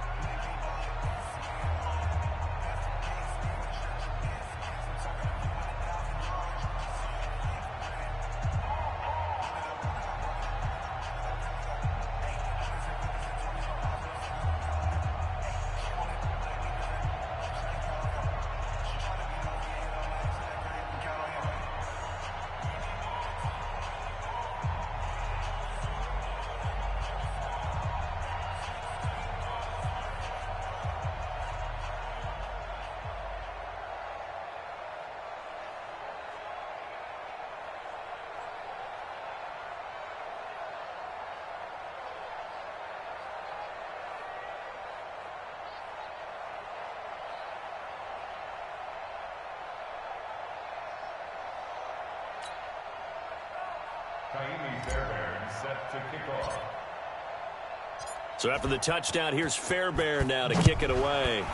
So after the touchdown, here's Fairbairn now to kick it away.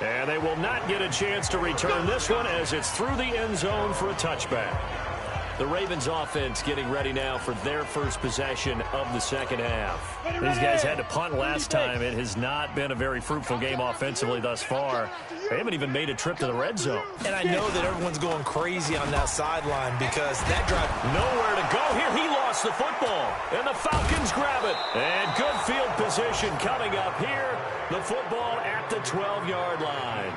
And they will not get a chance to return this one as it's through the end zone for a touchback. The Ravens offense getting ready now for their first possession of the second half. These guys had to punt last time. It has not been a very fruitful game offensively thus far. They haven't even made a trip to the red zone. And I know that everyone's going crazy on that sideline because that drive... Nowhere to go here. He lost the football. And the Falcons grab it. And good field position coming up here. The football at the 12-yard line.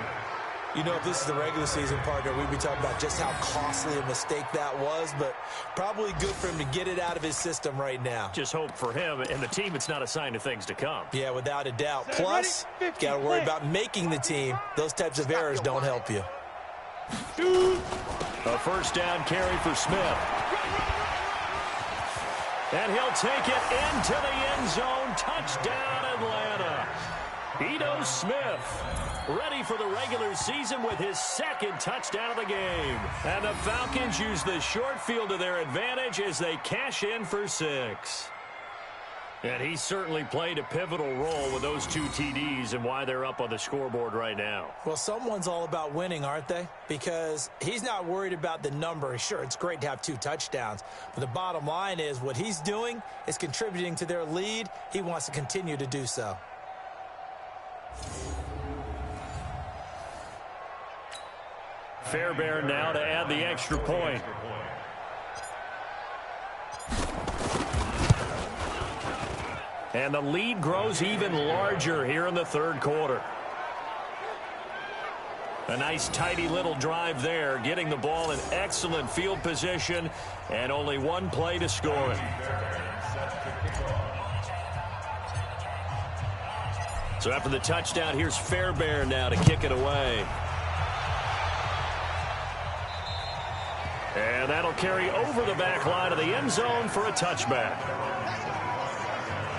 You know, if this is the regular season, partner, we'd be talking about just how costly a mistake that was, but probably good for him to get it out of his system right now. Just hope for him and the team it's not a sign of things to come. Yeah, without a doubt. Plus, got to worry about making the team. Those types of errors don't help you. A first down carry for Smith. And he'll take it into the end zone. Touchdown, Atlanta. Ito Smith ready for the regular season with his second touchdown of the game. And the Falcons use the short field to their advantage as they cash in for 6. And he certainly played a pivotal role with those 2 TDs and why they're up on the scoreboard right now. Well, someone's all about winning, aren't they? Because he's not worried about the number. Sure, it's great to have 2 touchdowns. But the bottom line is what he's doing is contributing to their lead. He wants to continue to do so. Fairbairn now to add the extra point. And the lead grows even larger here in the third quarter. A nice tidy little drive there, getting the ball in excellent field position and only 1 play to score it. So after the touchdown, here's Fairbairn now to kick it away. And that'll carry over the back line of the end zone for a touchback.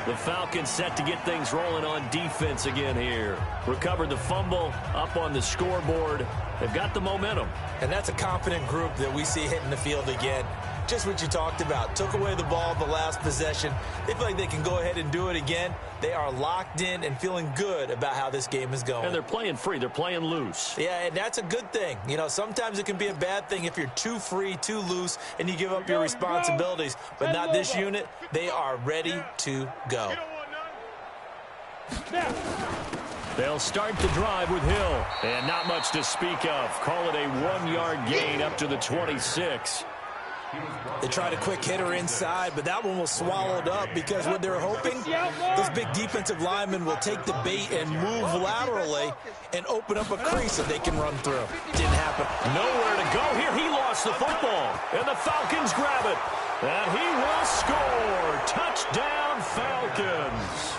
The Falcons set to get things rolling on defense again here. Recovered the fumble, up on the scoreboard. They've got the momentum. And that's a confident group that we see hitting the field again. Just what you talked about. Took away the ball the last possession. They feel like they can go ahead and do it again. They are locked in and feeling good about how this game is going. And they're playing free. They're playing loose. Yeah, and that's a good thing. You know, sometimes it can be a bad thing if you're too free, too loose, and you give up your responsibilities. But not this unit. They are ready to go. They'll start the drive with Hill. And not much to speak of. Call it a 1-yard gain up to the 26. They tried a quick hitter inside, but that one was swallowed up because what they're hoping, those big defensive linemen will take the bait and move laterally and open up a crease that they can run through. Didn't happen. Nowhere to go here. He lost the football, and the Falcons grab it. And he will score. Touchdown, Falcons.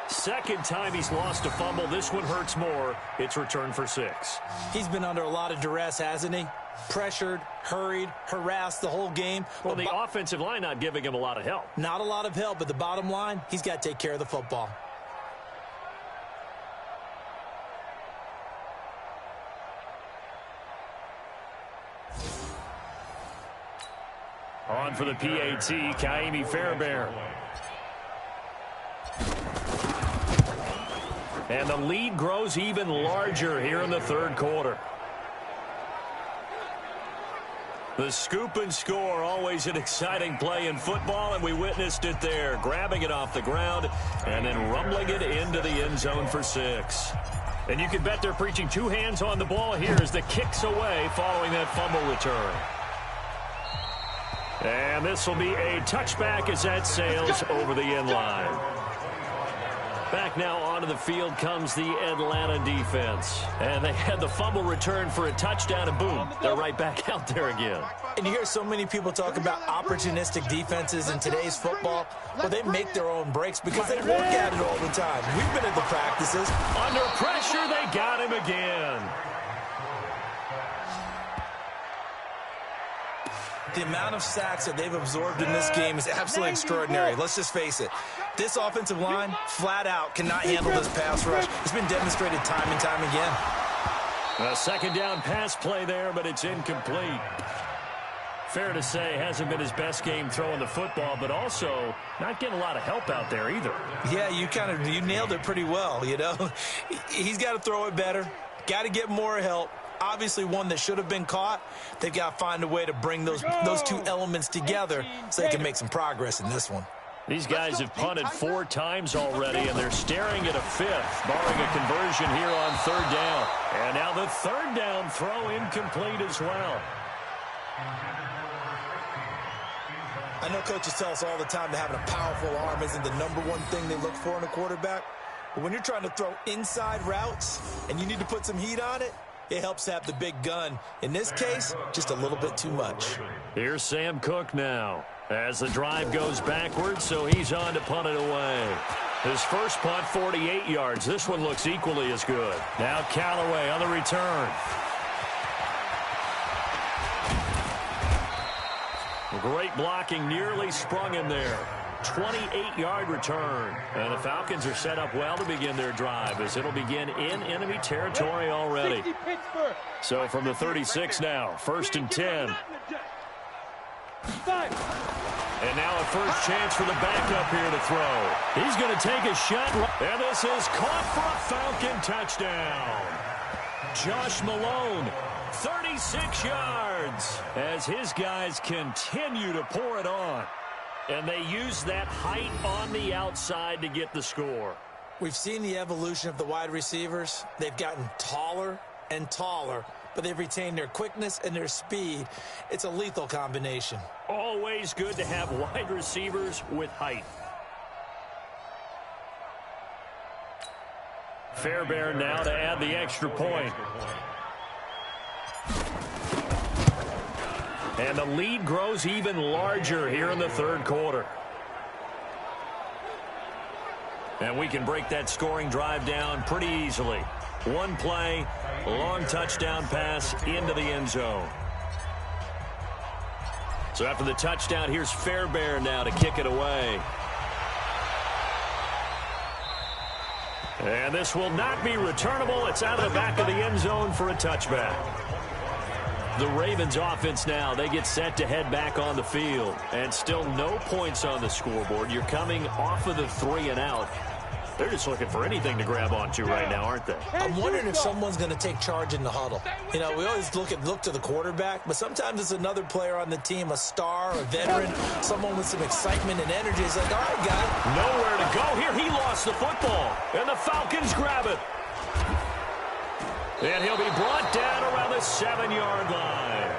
Second time he's lost a fumble. This one hurts more. It's returned for 6. He's been under a lot of duress, hasn't he? Pressured, hurried, harassed the whole game. Well, the offensive line not giving him a lot of help. Not a lot of help, but the bottom line, he's got to take care of the football. On for the PAT, Kaimi Fairbairn. And the lead grows even larger here in the third quarter. The scoop and score, always an exciting play in football, and we witnessed it there. Grabbing it off the ground and then rumbling it into the end zone for 6. And you can bet they're preaching 2 hands on the ball here as the kick's away following that fumble return. And this will be a touchback as that sails over the end line. Back now onto the field comes the Atlanta defense. And they had the fumble return for a touchdown, and boom, they're right back out there again. And you hear so many people talk about opportunistic defenses in today's football. Well, they make their own breaks because they work at it all the time. We've been at the practices. Under pressure, they got him again. The amount of sacks that they've absorbed in this game is absolutely extraordinary. Let's just face it. This offensive line, flat out, cannot handle this pass rush. It's been demonstrated time and time again. A second down pass play there, but it's incomplete. Fair to say, hasn't been his best game throwing the football, but also not getting a lot of help out there either. Yeah, you nailed it pretty well, you know. He's got to throw it better, got to get more help. Obviously one that should have been caught. They've got to find a way to bring those two elements together so they can make some progress in this one. These guys have punted 4 times already, and they're staring at a 5th, barring a conversion here on 3rd down. And now the 3rd down throw incomplete as well. I know coaches tell us all the time that having a powerful arm isn't the #1 thing they look for in a quarterback. But when you're trying to throw inside routes and you need to put some heat on it, it helps to have the big gun. In this case, just a little bit too much. Here's Sam Cook now as the drive goes backwards, so he's on to punt it away. His first punt, 48 yards. This one looks equally as good. Now Callaway on the return. Great blocking, nearly sprung him there. 28-yard return. And the Falcons are set up well to begin their drive as it'll begin in enemy territory already. So from the 36 now, 1st and 10. And now a first chance for the backup here to throw. He's going to take a shot. And this is caught for a Falcon touchdown. Josh Malone, 36 yards as his guys continue to pour it on. And they use that height on the outside to get the score. We've seen the evolution of the wide receivers. They've gotten taller and taller, but they've retained their quickness and their speed. It's a lethal combination. Always good to have wide receivers with height. Fairbairn now to add the extra point. And the lead grows even larger here in the 3rd quarter. And we can break that scoring drive down pretty easily. One play, long touchdown pass into the end zone. So after the touchdown, here's Fairbairn now to kick it away. And this will not be returnable. It's out of the back of the end zone for a touchback. The Ravens offense now, they get set to head back on the field. And still no points on the scoreboard. You're coming off of the 3 and out. They're just looking for anything to grab onto right now, aren't they? I'm wondering if someone's going to take charge in the huddle. You know, we always look to the quarterback, but sometimes it's another player on the team, a star, a veteran, someone with some excitement and energy. It's like, all right, guy. Nowhere to go here. He lost the football, and the Falcons grab it. And he'll be brought down around the 7-yard line.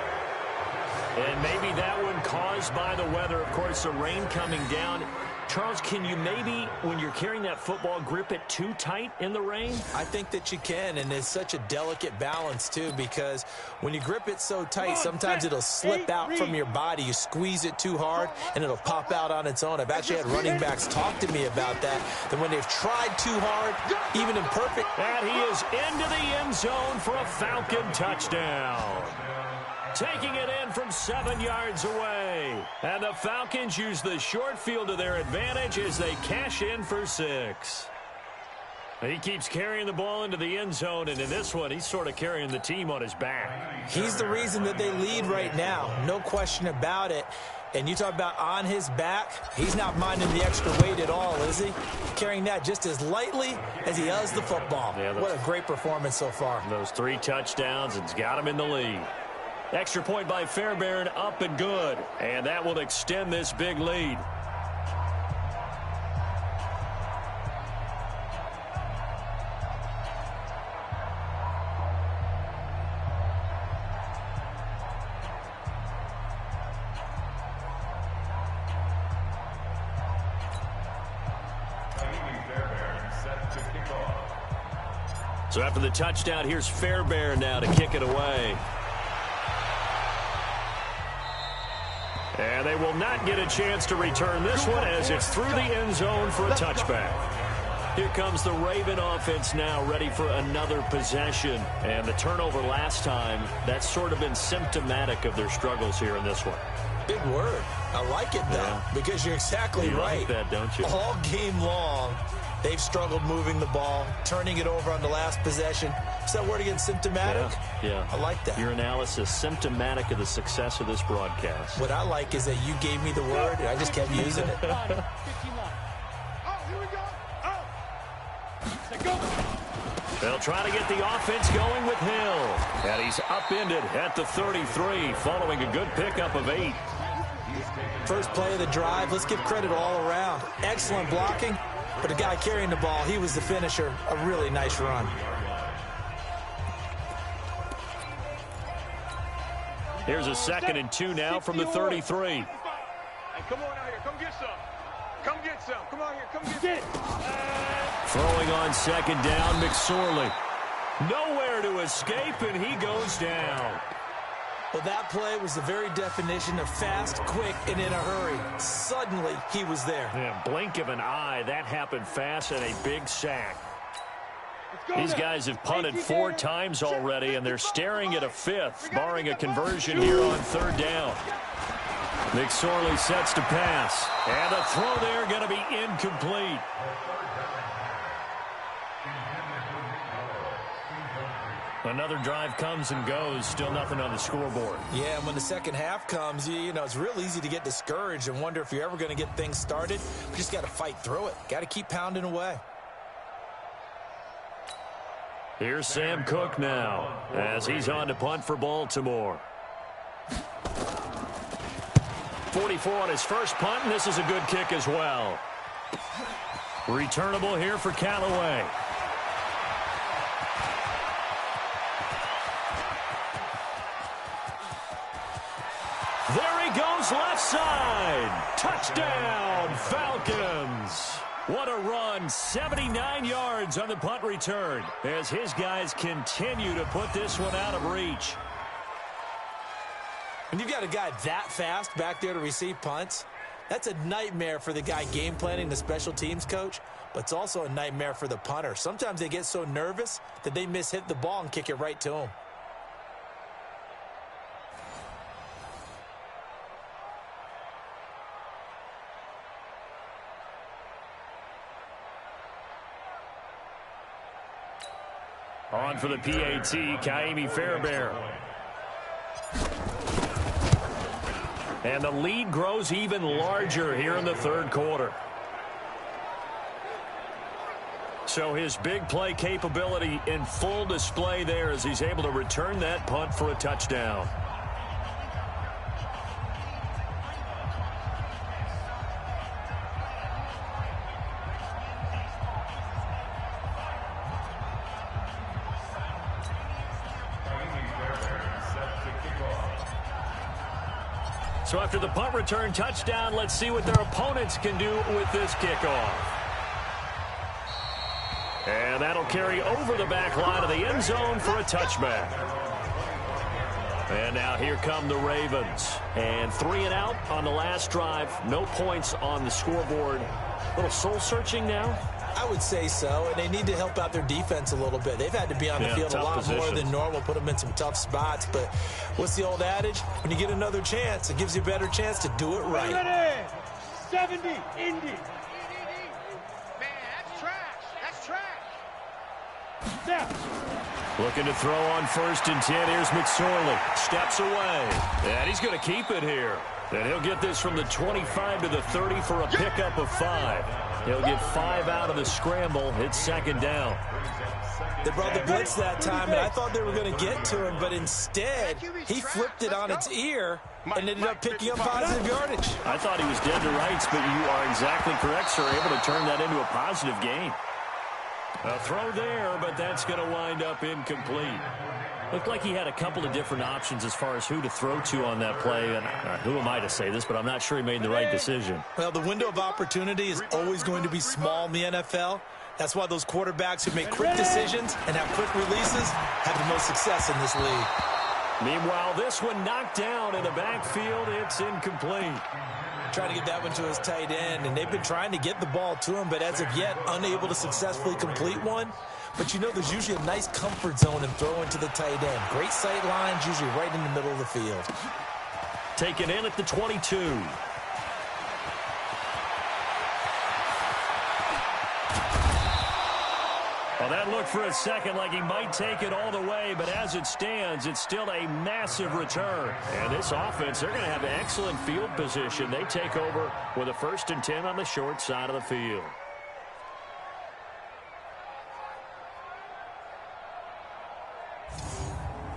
And maybe that one caused by the weather. Of course, the rain coming down. Charles, can you maybe, when you're carrying that football, grip it too tight in the rain? I think that you can, and it's such a delicate balance, too, because when you grip it so tight, sometimes it'll slip out from your body. You squeeze it too hard, and it'll pop out on its own. I've actually had running backs talk to me about that when they've tried too hard, even imperfect. And he is into the end zone for a Falcon touchdown. Taking it in from 7 yards away. And the Falcons use the short field to their advantage as they cash in for 6. He keeps carrying the ball into the end zone, and in this one, he's sort of carrying the team on his back. He's the reason that they lead right now. No question about it. And you talk about on his back, he's not minding the extra weight at all, is he? Carrying that just as lightly as he does the football. Yeah, what a great performance so far. Those 3 touchdowns, it's got him in the lead. Extra point by Fairbairn, up and good. And that will extend this big lead. So after the touchdown, here's Fairbairn now to kick it away. And they will not get a chance to return this one as it's through the end zone for a touchback. Here comes the Raven offense now, ready for another possession. And the turnover last time, that's sort of been symptomatic of their struggles here in this one. Big word. I like it, though, because you're exactly right. You like that, don't you? All game long, They've struggled moving the ball, turning it over on the last possession. Is that word again, symptomatic? Yeah. I like that. Your analysis, symptomatic of the success of this broadcast. What I like is that you gave me the word, and I just kept using it. They'll try to get the offense going with Hill. And he's upended at the 33 following a good pickup of 8. First play of the drive, let's give credit all around. Excellent blocking, but the guy carrying the ball, he was the finisher. A really nice run. Here's a 2nd and 2 now from the 33. Hey, come on out here. Come get some. Come get some. Come on here. Come get it. Throwing on 2nd down, McSorley. Nowhere to escape, and he goes down. Well, that play was the very definition of fast, quick, and in a hurry. Suddenly, he was there. Yeah, blink of an eye, that happened fast, and a big sack. These guys have punted 4 times already, and they're staring at a 5th, barring a conversion here on 3rd down. McSorley sets to pass, and the throw there going to be incomplete. Another drive comes and goes, still nothing on the scoreboard. Yeah, and when the second half comes, you know, it's real easy to get discouraged and wonder if you're ever going to get things started. You just got to fight through it. Got to keep pounding away. Here's Sam Cook now as he's on to punt for Baltimore. 44 on his first punt, and this is a good kick as well. Returnable here for Callaway. There he goes, left side. Touchdown, Falcons. What a run, 79 yards on the punt return as his guys continue to put this one out of reach. When you've got a guy that fast back there to receive punts, that's a nightmare for the guy game planning, the special teams coach, but it's also a nightmare for the punter. Sometimes they get so nervous that they mishit the ball and kick it right to him. On for the PAT, Kaimi Fairbairn. And the lead grows even larger here in the 3rd quarter. So his big play capability in full display there as he's able to return that punt for a touchdown. So after the punt return touchdown, let's see what their opponents can do with this kickoff. And that'll carry over the back line of the end zone for a touchback. And now here come the Ravens. And 3 and out on the last drive. No points on the scoreboard. A little soul-searching now? I would say so, and they need to help out their defense a little bit. They've had to be on the field a lot more than normal, put them in some tough spots. But what's the old adage? When you get another chance, it gives you a better chance to do it right. 70, Indy. Man, that's trash. That's trash. Step. Looking to throw on 1st and 10. Here's McSorley. Steps away. And he's going to keep it here. And he'll get this from the 25 to the 30 for a pickup of 5. He'll get 5 out of the scramble. It's 2nd down. They brought the blitz that time, and I thought they were going to get to him, but instead, he flipped it on its ear and ended up picking up positive yardage. I thought he was dead to rights, but you are exactly correct, sir. Able to turn that into a positive gain. A throw there, but that's going to wind up incomplete. Looked like he had a couple of different options as far as who to throw to on that play. And who am I to say this, but I'm not sure he made the right decision. Well, the window of opportunity is always going to be small in the NFL. That's why those quarterbacks who make quick decisions and have quick releases have the most success in this league. Meanwhile, this one knocked down in the backfield. It's incomplete. Trying to get that one to his tight end, and they've been trying to get the ball to him, but as of yet, unable to successfully complete one. But you know there's usually a nice comfort zone in throwing to the tight end. Great sight lines, usually right in the middle of the field. Taken in at the 22. Well, that looked for a second like he might take it all the way, but as it stands, it's still a massive return. And this offense, they're going to have excellent field position. They take over with a 1st and 10 on the short side of the field.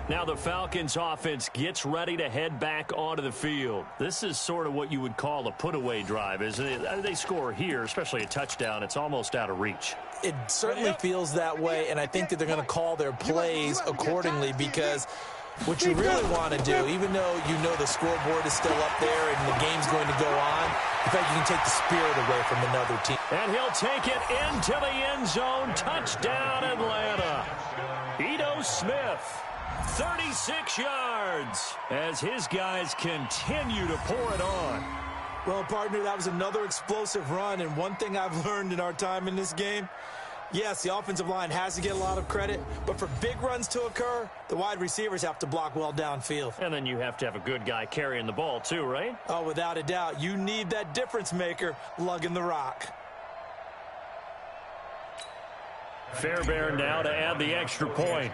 Now the Falcons offense gets ready to head back onto the field. This is sort of what you would call a put-away drive, isn't it? They score here, especially a touchdown. It's almost out of reach. It certainly feels that way, and I think that they're going to call their plays accordingly, because what you really want to do, even though you know the scoreboard is still up there and the game's going to go on, in fact, you can take the spirit away from another team. And he'll take it into the end zone. Touchdown, Atlanta. Ito Smith, 36 yards, as his guys continue to pour it on. Well, partner, that was another explosive run, and one thing I've learned in our time in this game, yes, the offensive line has to get a lot of credit, but for big runs to occur, the wide receivers have to block well downfield. And then you have to have a good guy carrying the ball too, right? Oh, without a doubt. You need that difference maker lugging the rock. Fairbairn now to add the extra point.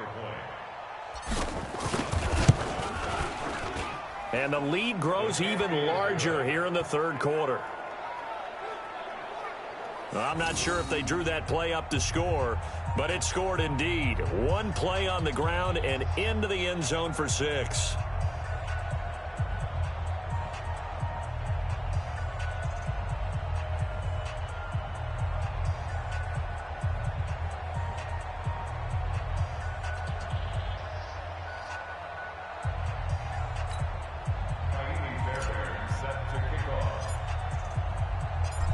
And the lead grows even larger here in the 3rd quarter. I'm not sure if they drew that play up to score, but it scored indeed. One play on the ground and into the end zone for 6.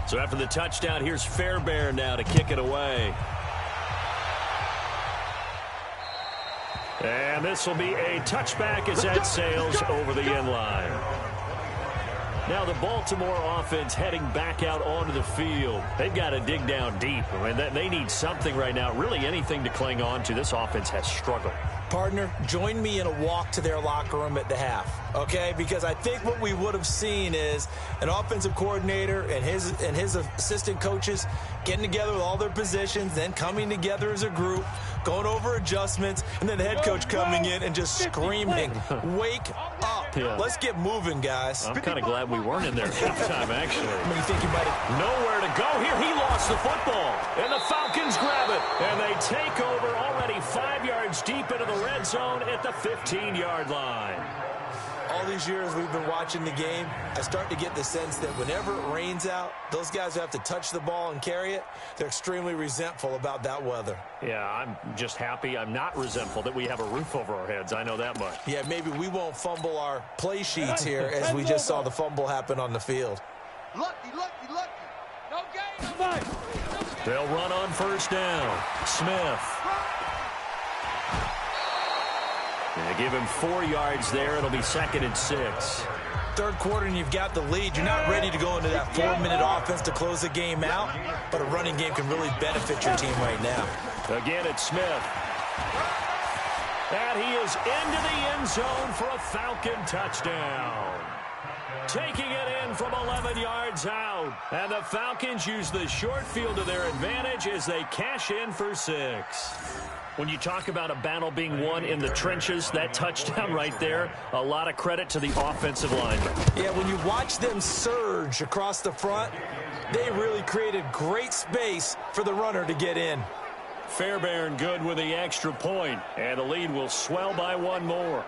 So after the touchdown, here's Fairbairn now to kick it away. And this will be a touchback as that sails over the end line. Now the Baltimore offense heading back out onto the field. They've got to dig down deep. I mean, they need something right now, really anything to cling on to. This offense has struggled. Partner, join me in a walk to their locker room at the half, okay? Because I think what we would have seen is an offensive coordinator and his assistant coaches getting together with all their positions, then coming together as a group, going over adjustments, and then the head coach coming in and just screaming, "Wake up. Yeah. Let's get moving, guys." I'm kind of glad we weren't in there at halftime, actually. I mean, you think you might have... Nowhere to go here. He lost the football, and the Falcons grab it, and they take over already 5 yards deep into the red zone at the 15-yard line. All these years we've been watching the game, I start to get the sense that whenever it rains out, those guys who have to touch the ball and carry it, they're extremely resentful about that weather. Yeah, I'm just happy. I'm not resentful that we have a roof over our heads. I know that much. Yeah, maybe we won't fumble our play sheets here as we just saw the fumble happen on the field. Lucky, lucky, lucky. No game. They'll run on 1st down. Smith. They give him 4 yards there. It'll be 2nd and 6. 3rd quarter and you've got the lead. You're not ready to go into that 4-minute offense to close the game out, but a running game can really benefit your team right now. Again, it's Smith. And he is into the end zone for a Falcon touchdown. Taking it in from 11 yards out. And the Falcons use the short field to their advantage as they cash in for 6. When you talk about a battle being won in the trenches, that touchdown right there, a lot of credit to the offensive linemen. Yeah, when you watch them surge across the front, they really created great space for the runner to get in. Fairbairn good with the extra point, and the lead will swell by 1 more.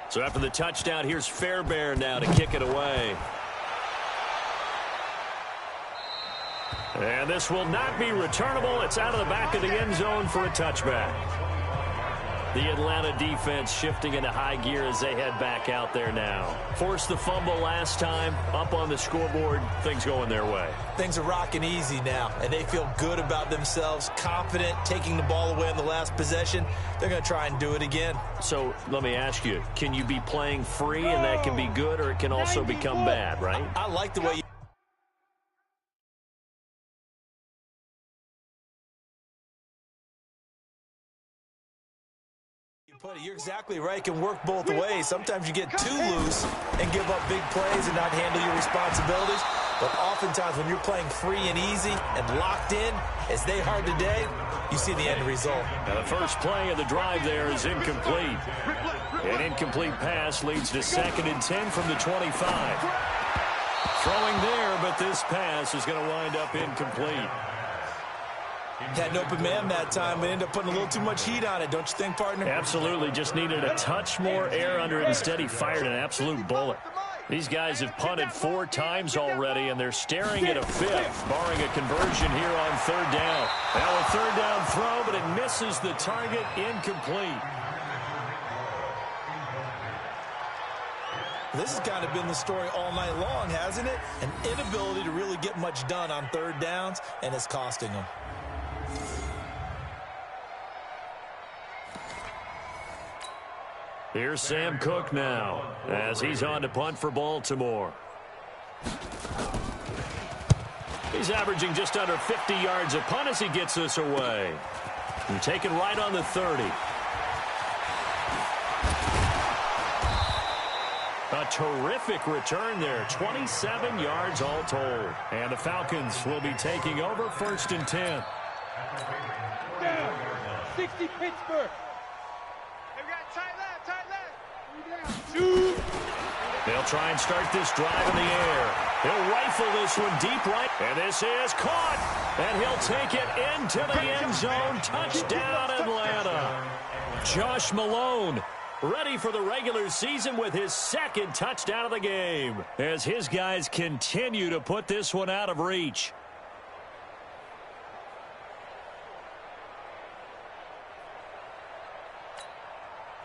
So after the touchdown, here's Fairbairn now to kick it away. And this will not be returnable. It's out of the back of the end zone for a touchback. The Atlanta defense shifting into high gear as they head back out there now. Forced the fumble last time, up on the scoreboard, things going their way. Things are rocking easy now, and they feel good about themselves, confident, taking the ball away in the last possession. They're going to try and do it again. So let me ask you, can you be playing free and that can be good, or it can also become bad, right? I like the way you put it. You're exactly right. It can work both ways. Sometimes you get too loose and give up big plays and not handle your responsibilities. But oftentimes when you're playing free and easy and locked in, as they are today, you see the end result. Now the first play of the drive there is incomplete. An incomplete pass leads to 2nd and 10 from the 25. Throwing there, but this pass is going to wind up incomplete. Had an open man that time, but ended up putting a little too much heat on it, don't you think, partner? Absolutely. Just needed a touch more air under it. Instead, he fired an absolute bullet. These guys have punted 4 times already, and they're staring at a 5th, barring a conversion here on 3rd down. Now a 3rd down throw, but it misses the target, incomplete. This has kind of been the story all night long, hasn't it? An inability to really get much done on 3rd downs, and it's costing them. Here's Sam Cook now as he's on to punt for Baltimore. He's averaging just under 50 yards a punt as he gets this away. And taken right on the 30. A terrific return there. 27 yards all told. And the Falcons will be taking over 1st and 10. Down. 60 Pittsburgh. Hey, we got tight left, tight left. Shoot. They'll try and start this drive in the air. He'll rifle this one deep right. And this is caught. And he'll take it into the end zone. Touchdown, Atlanta. Josh Malone ready for the regular season with his 2nd touchdown of the game as his guys continue to put this one out of reach.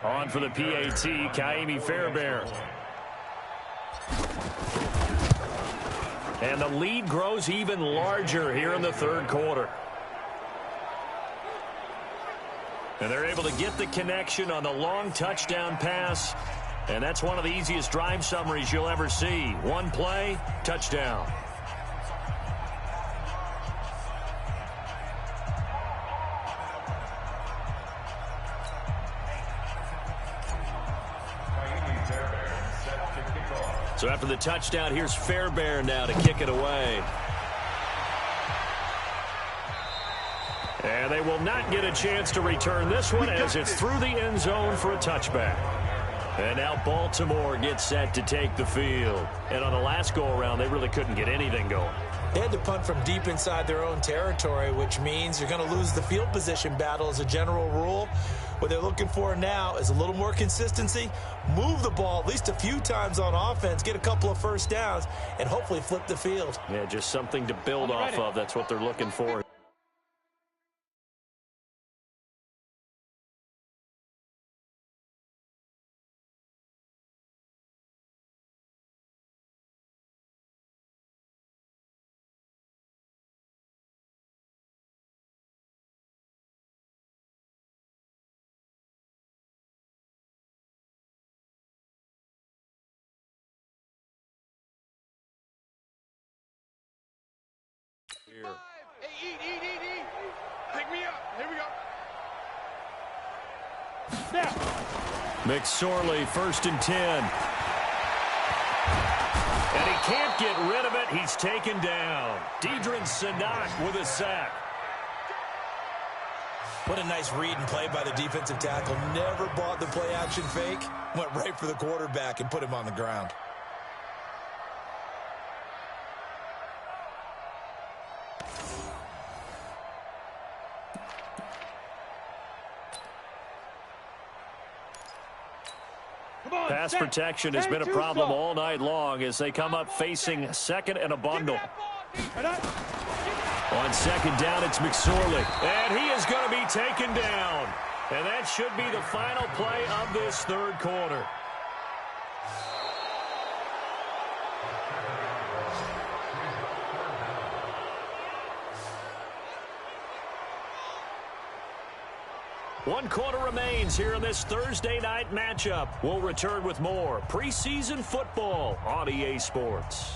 On for the PAT, Kaimi Fairbairn. And the lead grows even larger here in the 3rd quarter. And they're able to get the connection on the long touchdown pass. And that's one of the easiest drive summaries you'll ever see. One play, touchdown. So after the touchdown, here's Fairbairn now to kick it away. And they will not get a chance to return this one as it's through the end zone for a touchback. And now Baltimore gets set to take the field. And on the last go-around, they really couldn't get anything going. They had to punt from deep inside their own territory, which means you're going to lose the field position battle as a general rule. What they're looking for now is a little more consistency, move the ball at least a few times on offense, get a couple of 1st downs, and hopefully flip the field. Yeah, just something to build off of. That's what they're looking for. Here. Hey, eat. Pick me up. Here we go. Snap. McSorley, 1st and 10. And he can't get rid of it. He's taken down. Deidrin Sanak with a sack. What a nice read and play by the defensive tackle. Never bought the play-action fake. Went right for the quarterback and put him on the ground. Pass protection has been a problem all night long as they come up facing second and a bundle. On second down, it's McSorley. And he is going to be taken down. And that should be the final play of this third quarter. One quarter remains here in this Thursday night matchup. We'll return with more preseason football on EA Sports.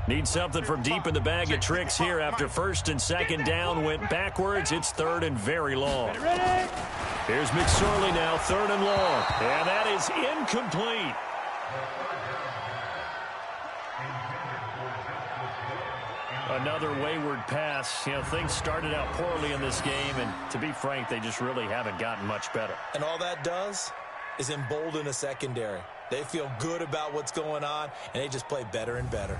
Need something from deep in the bag of tricks here after first and second down went backwards. It's third and very long. Here's McSorley now, third and long. And that is incomplete. Another wayward pass. You know, things started out poorly in this game, and to be frank, they just really haven't gotten much better. And all that does is embolden a secondary. They feel good about what's going on, and they just play better and better.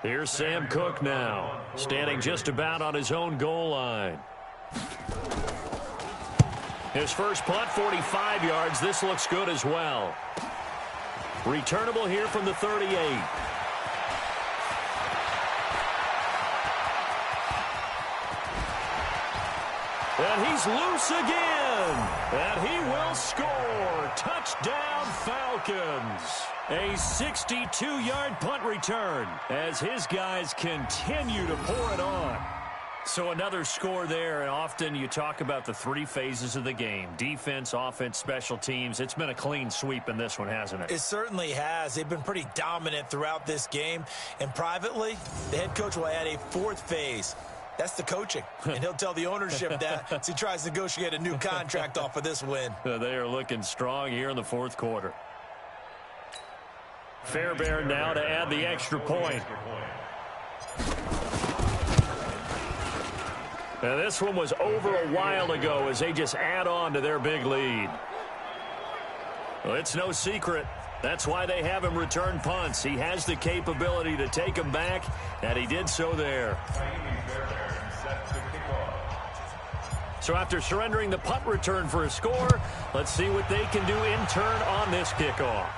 Here's Sam Cook now, standing just about on his own goal line. His first punt, 45 yards. This looks good as well. Returnable here from the 38. And he's loose again. And he will score. Touchdown, Falcons. A 62-yard punt return as his guys continue to pour it on. So another score there, and often you talk about the three phases of the game. Defense, offense, special teams. It's been a clean sweep in this one, hasn't it? It certainly has. They've been pretty dominant throughout this game. And privately, the head coach will add a fourth phase. That's the coaching. And he'll tell the ownership that as he tries to negotiate a new contract off of this win. They are looking strong here in the fourth quarter. Fairbairn now to add the extra point. Now this one was over a while ago as they just add on to their big lead. Well, it's no secret. That's why they have him return punts. He has the capability to take them back, and he did so there. So after surrendering the punt return for a score, let's see what they can do in turn on this kickoff.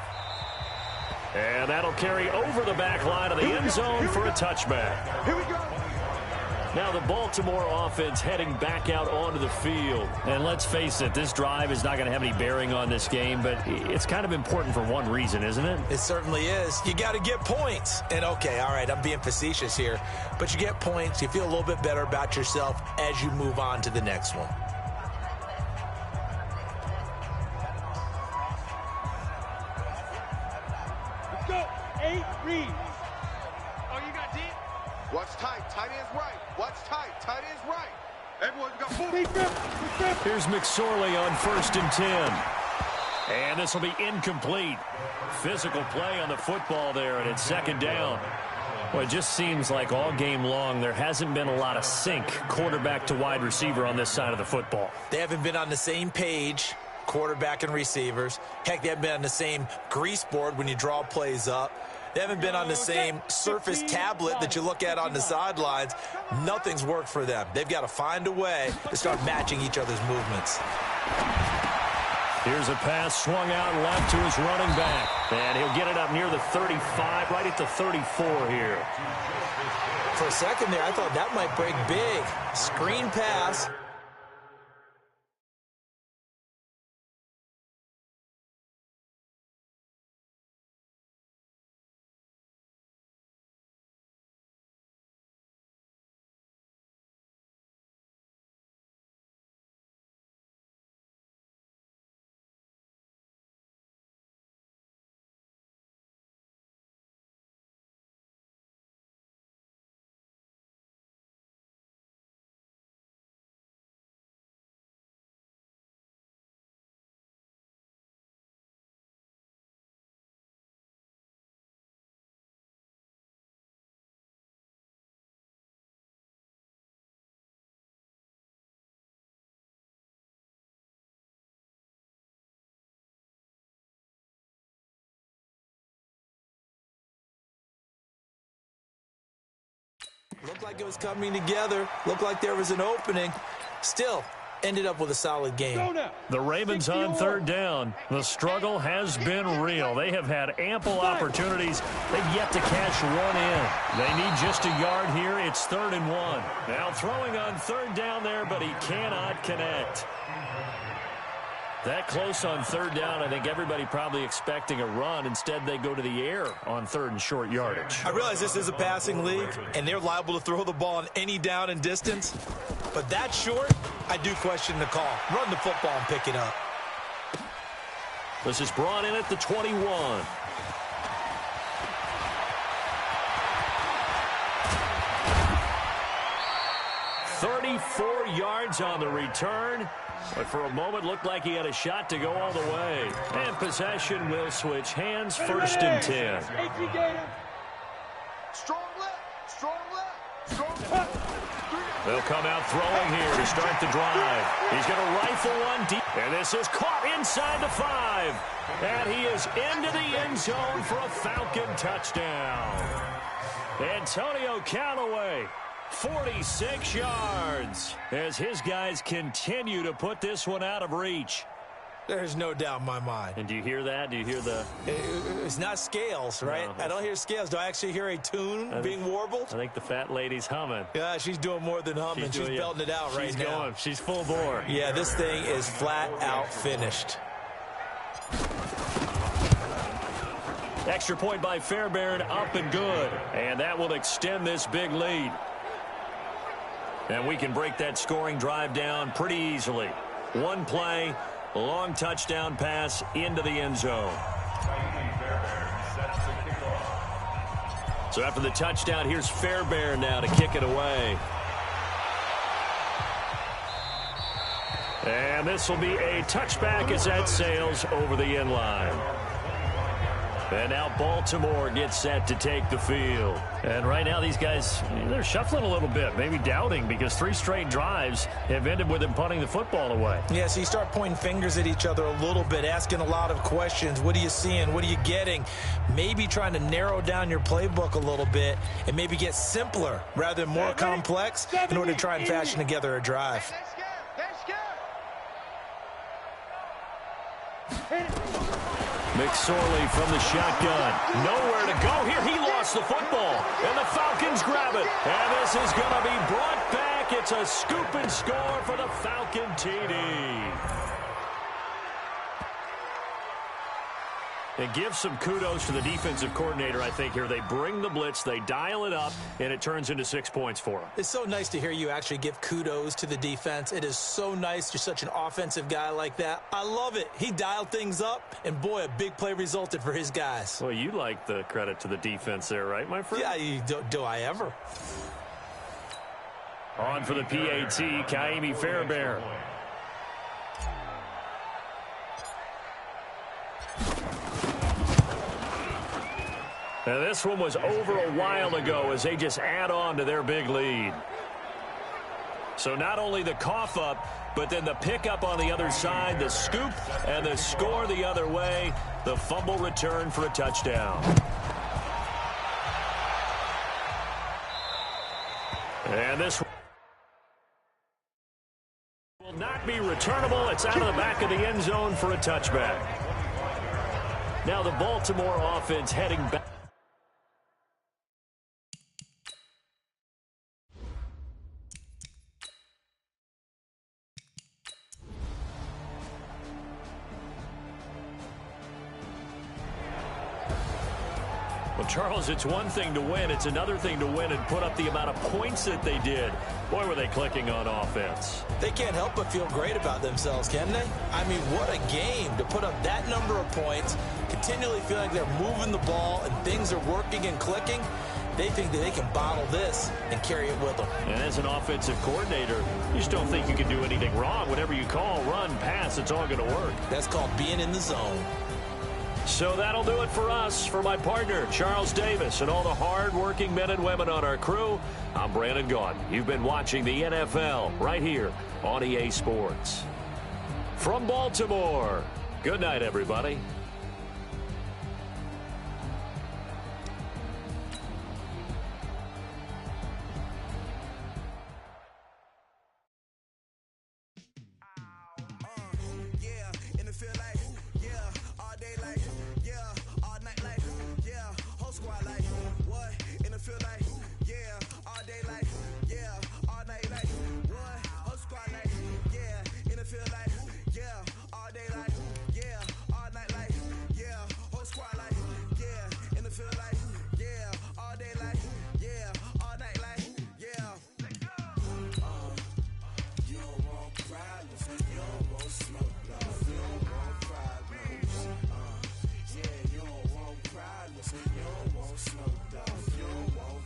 And that'll carry over the back line of the end zone for a touchback. Here we go. Now the Baltimore offense heading back out onto the field. And let's face it, this drive is not going to have any bearing on this game, but it's kind of important for one reason, isn't it? It certainly is. You got to get points. And okay, all right, I'm being facetious here, but you get points, you feel a little bit better about yourself as you move on to the next one. Let's go. 8 read. Oh, you got deep? What's tight? Tight end's right. What's tight? Tight end's right. Everyone's got full. Here's McSorley on 1st and 10. And this will be incomplete. Physical play on the football there, and it's second down. Well, it just seems like all game long there hasn't been a lot of sync quarterback to wide receiver on this side of the football. They haven't been on the same page, quarterback and receivers. Heck, they haven't been on the same grease board when you draw plays up. They haven't been on the same surface tablet that you look at on the sidelines. Nothing's worked for them. They've got to find a way to start matching each other's movements. Here's a pass swung out left to his running back. And he'll get it up near the 35, right at the 34 here. For a second there, I thought that might break big. Screen pass. Looked like it was coming together. Looked like there was an opening. Still ended up with a solid game. The Ravens on third down. The struggle has been real. They have had ample opportunities. They've yet to cash one in. They need just a yard here. It's 3rd and 1. Now throwing on third down there, but he cannot connect. That close on third down, I think everybody probably expecting a run. Instead, they go to the air on 3rd and short yardage. I realize this is a passing league, and they're liable to throw the ball on any down and distance. But that short, I do question the call. Run the football and pick it up. This is brought in at the 21. $34 yards on the return. But for a moment, looked like he had a shot to go all the way. And possession will switch hands, 1st and 10. Strong left, strong left, strong left. They'll come out throwing here to start the drive. He's going to rifle one deep. And this is caught inside the 5. And he is into the end zone for a Falcon touchdown. Antonio Callaway, 46 yards, as his guys continue to put this one out of reach. There's no doubt in my mind. And do you hear that? Do you hear the... It's not scales, right? No, I don't hear scales. Do I actually hear a tune being warbled? I think the fat lady's humming. Yeah, she's doing more than humming. She's belting it out right now. She's going. She's full bore. Yeah, this thing is flat out finished. Extra point by Fairbairn, up and good. And that will extend this big lead. And we can break that scoring drive down pretty easily. One play, long touchdown pass into the end zone. So after the touchdown, here's Fairbairn now to kick it away. And this will be a touchback as that sails over the end line. And now Baltimore gets set to take the field. And right now these guys, they're shuffling a little bit, maybe doubting, because 3 straight drives have ended with them punting the football away. Yeah, so you start pointing fingers at each other a little bit, asking a lot of questions. What are you seeing? What are you getting? Maybe trying to narrow down your playbook a little bit and maybe get simpler rather than more complex in order to try and fashion together a drive. McSorley from the shotgun. Nowhere to go here. He lost the football. And the Falcons grab it. And this is going to be brought back. It's a scoop and score for the Falcon TD. And give some kudos to the defensive coordinator, I think, here. They bring the blitz, they dial it up, and it turns into 6 points for them. It's so nice to hear you actually give kudos to the defense. It is so nice. You're such an offensive guy like that. I love it. He dialed things up, and boy, a big play resulted for his guys. Well, you like the credit to the defense there, right, my friend? Yeah, do I ever? On for the PAT, Kaimi Fairbairn. Now, this one was over a while ago as they just add on to their big lead. So not only the cough up, but then the pickup on the other side, the scoop, and the score the other way. The fumble return for a touchdown. And this will not be returnable. It's out of the back of the end zone for a touchback. Now the Baltimore offense heading back. Well, Charles, it's one thing to win. It's another thing to win and put up the amount of points that they did. Boy, were they clicking on offense. They can't help but feel great about themselves, can they? I mean, what a game to put up that number of points, continually feel like they're moving the ball and things are working and clicking. They think that they can bottle this and carry it with them. And as an offensive coordinator, you just don't think you can do anything wrong. Whatever you call, run, pass, it's all going to work. That's called being in the zone. So that'll do it for us. For my partner, Charles Davis, and all the hard-working men and women on our crew, I'm Brandon Gaudin. You've been watching the NFL right here on EA Sports. From Baltimore, good night, everybody. You don't want smoke, dog. You don't want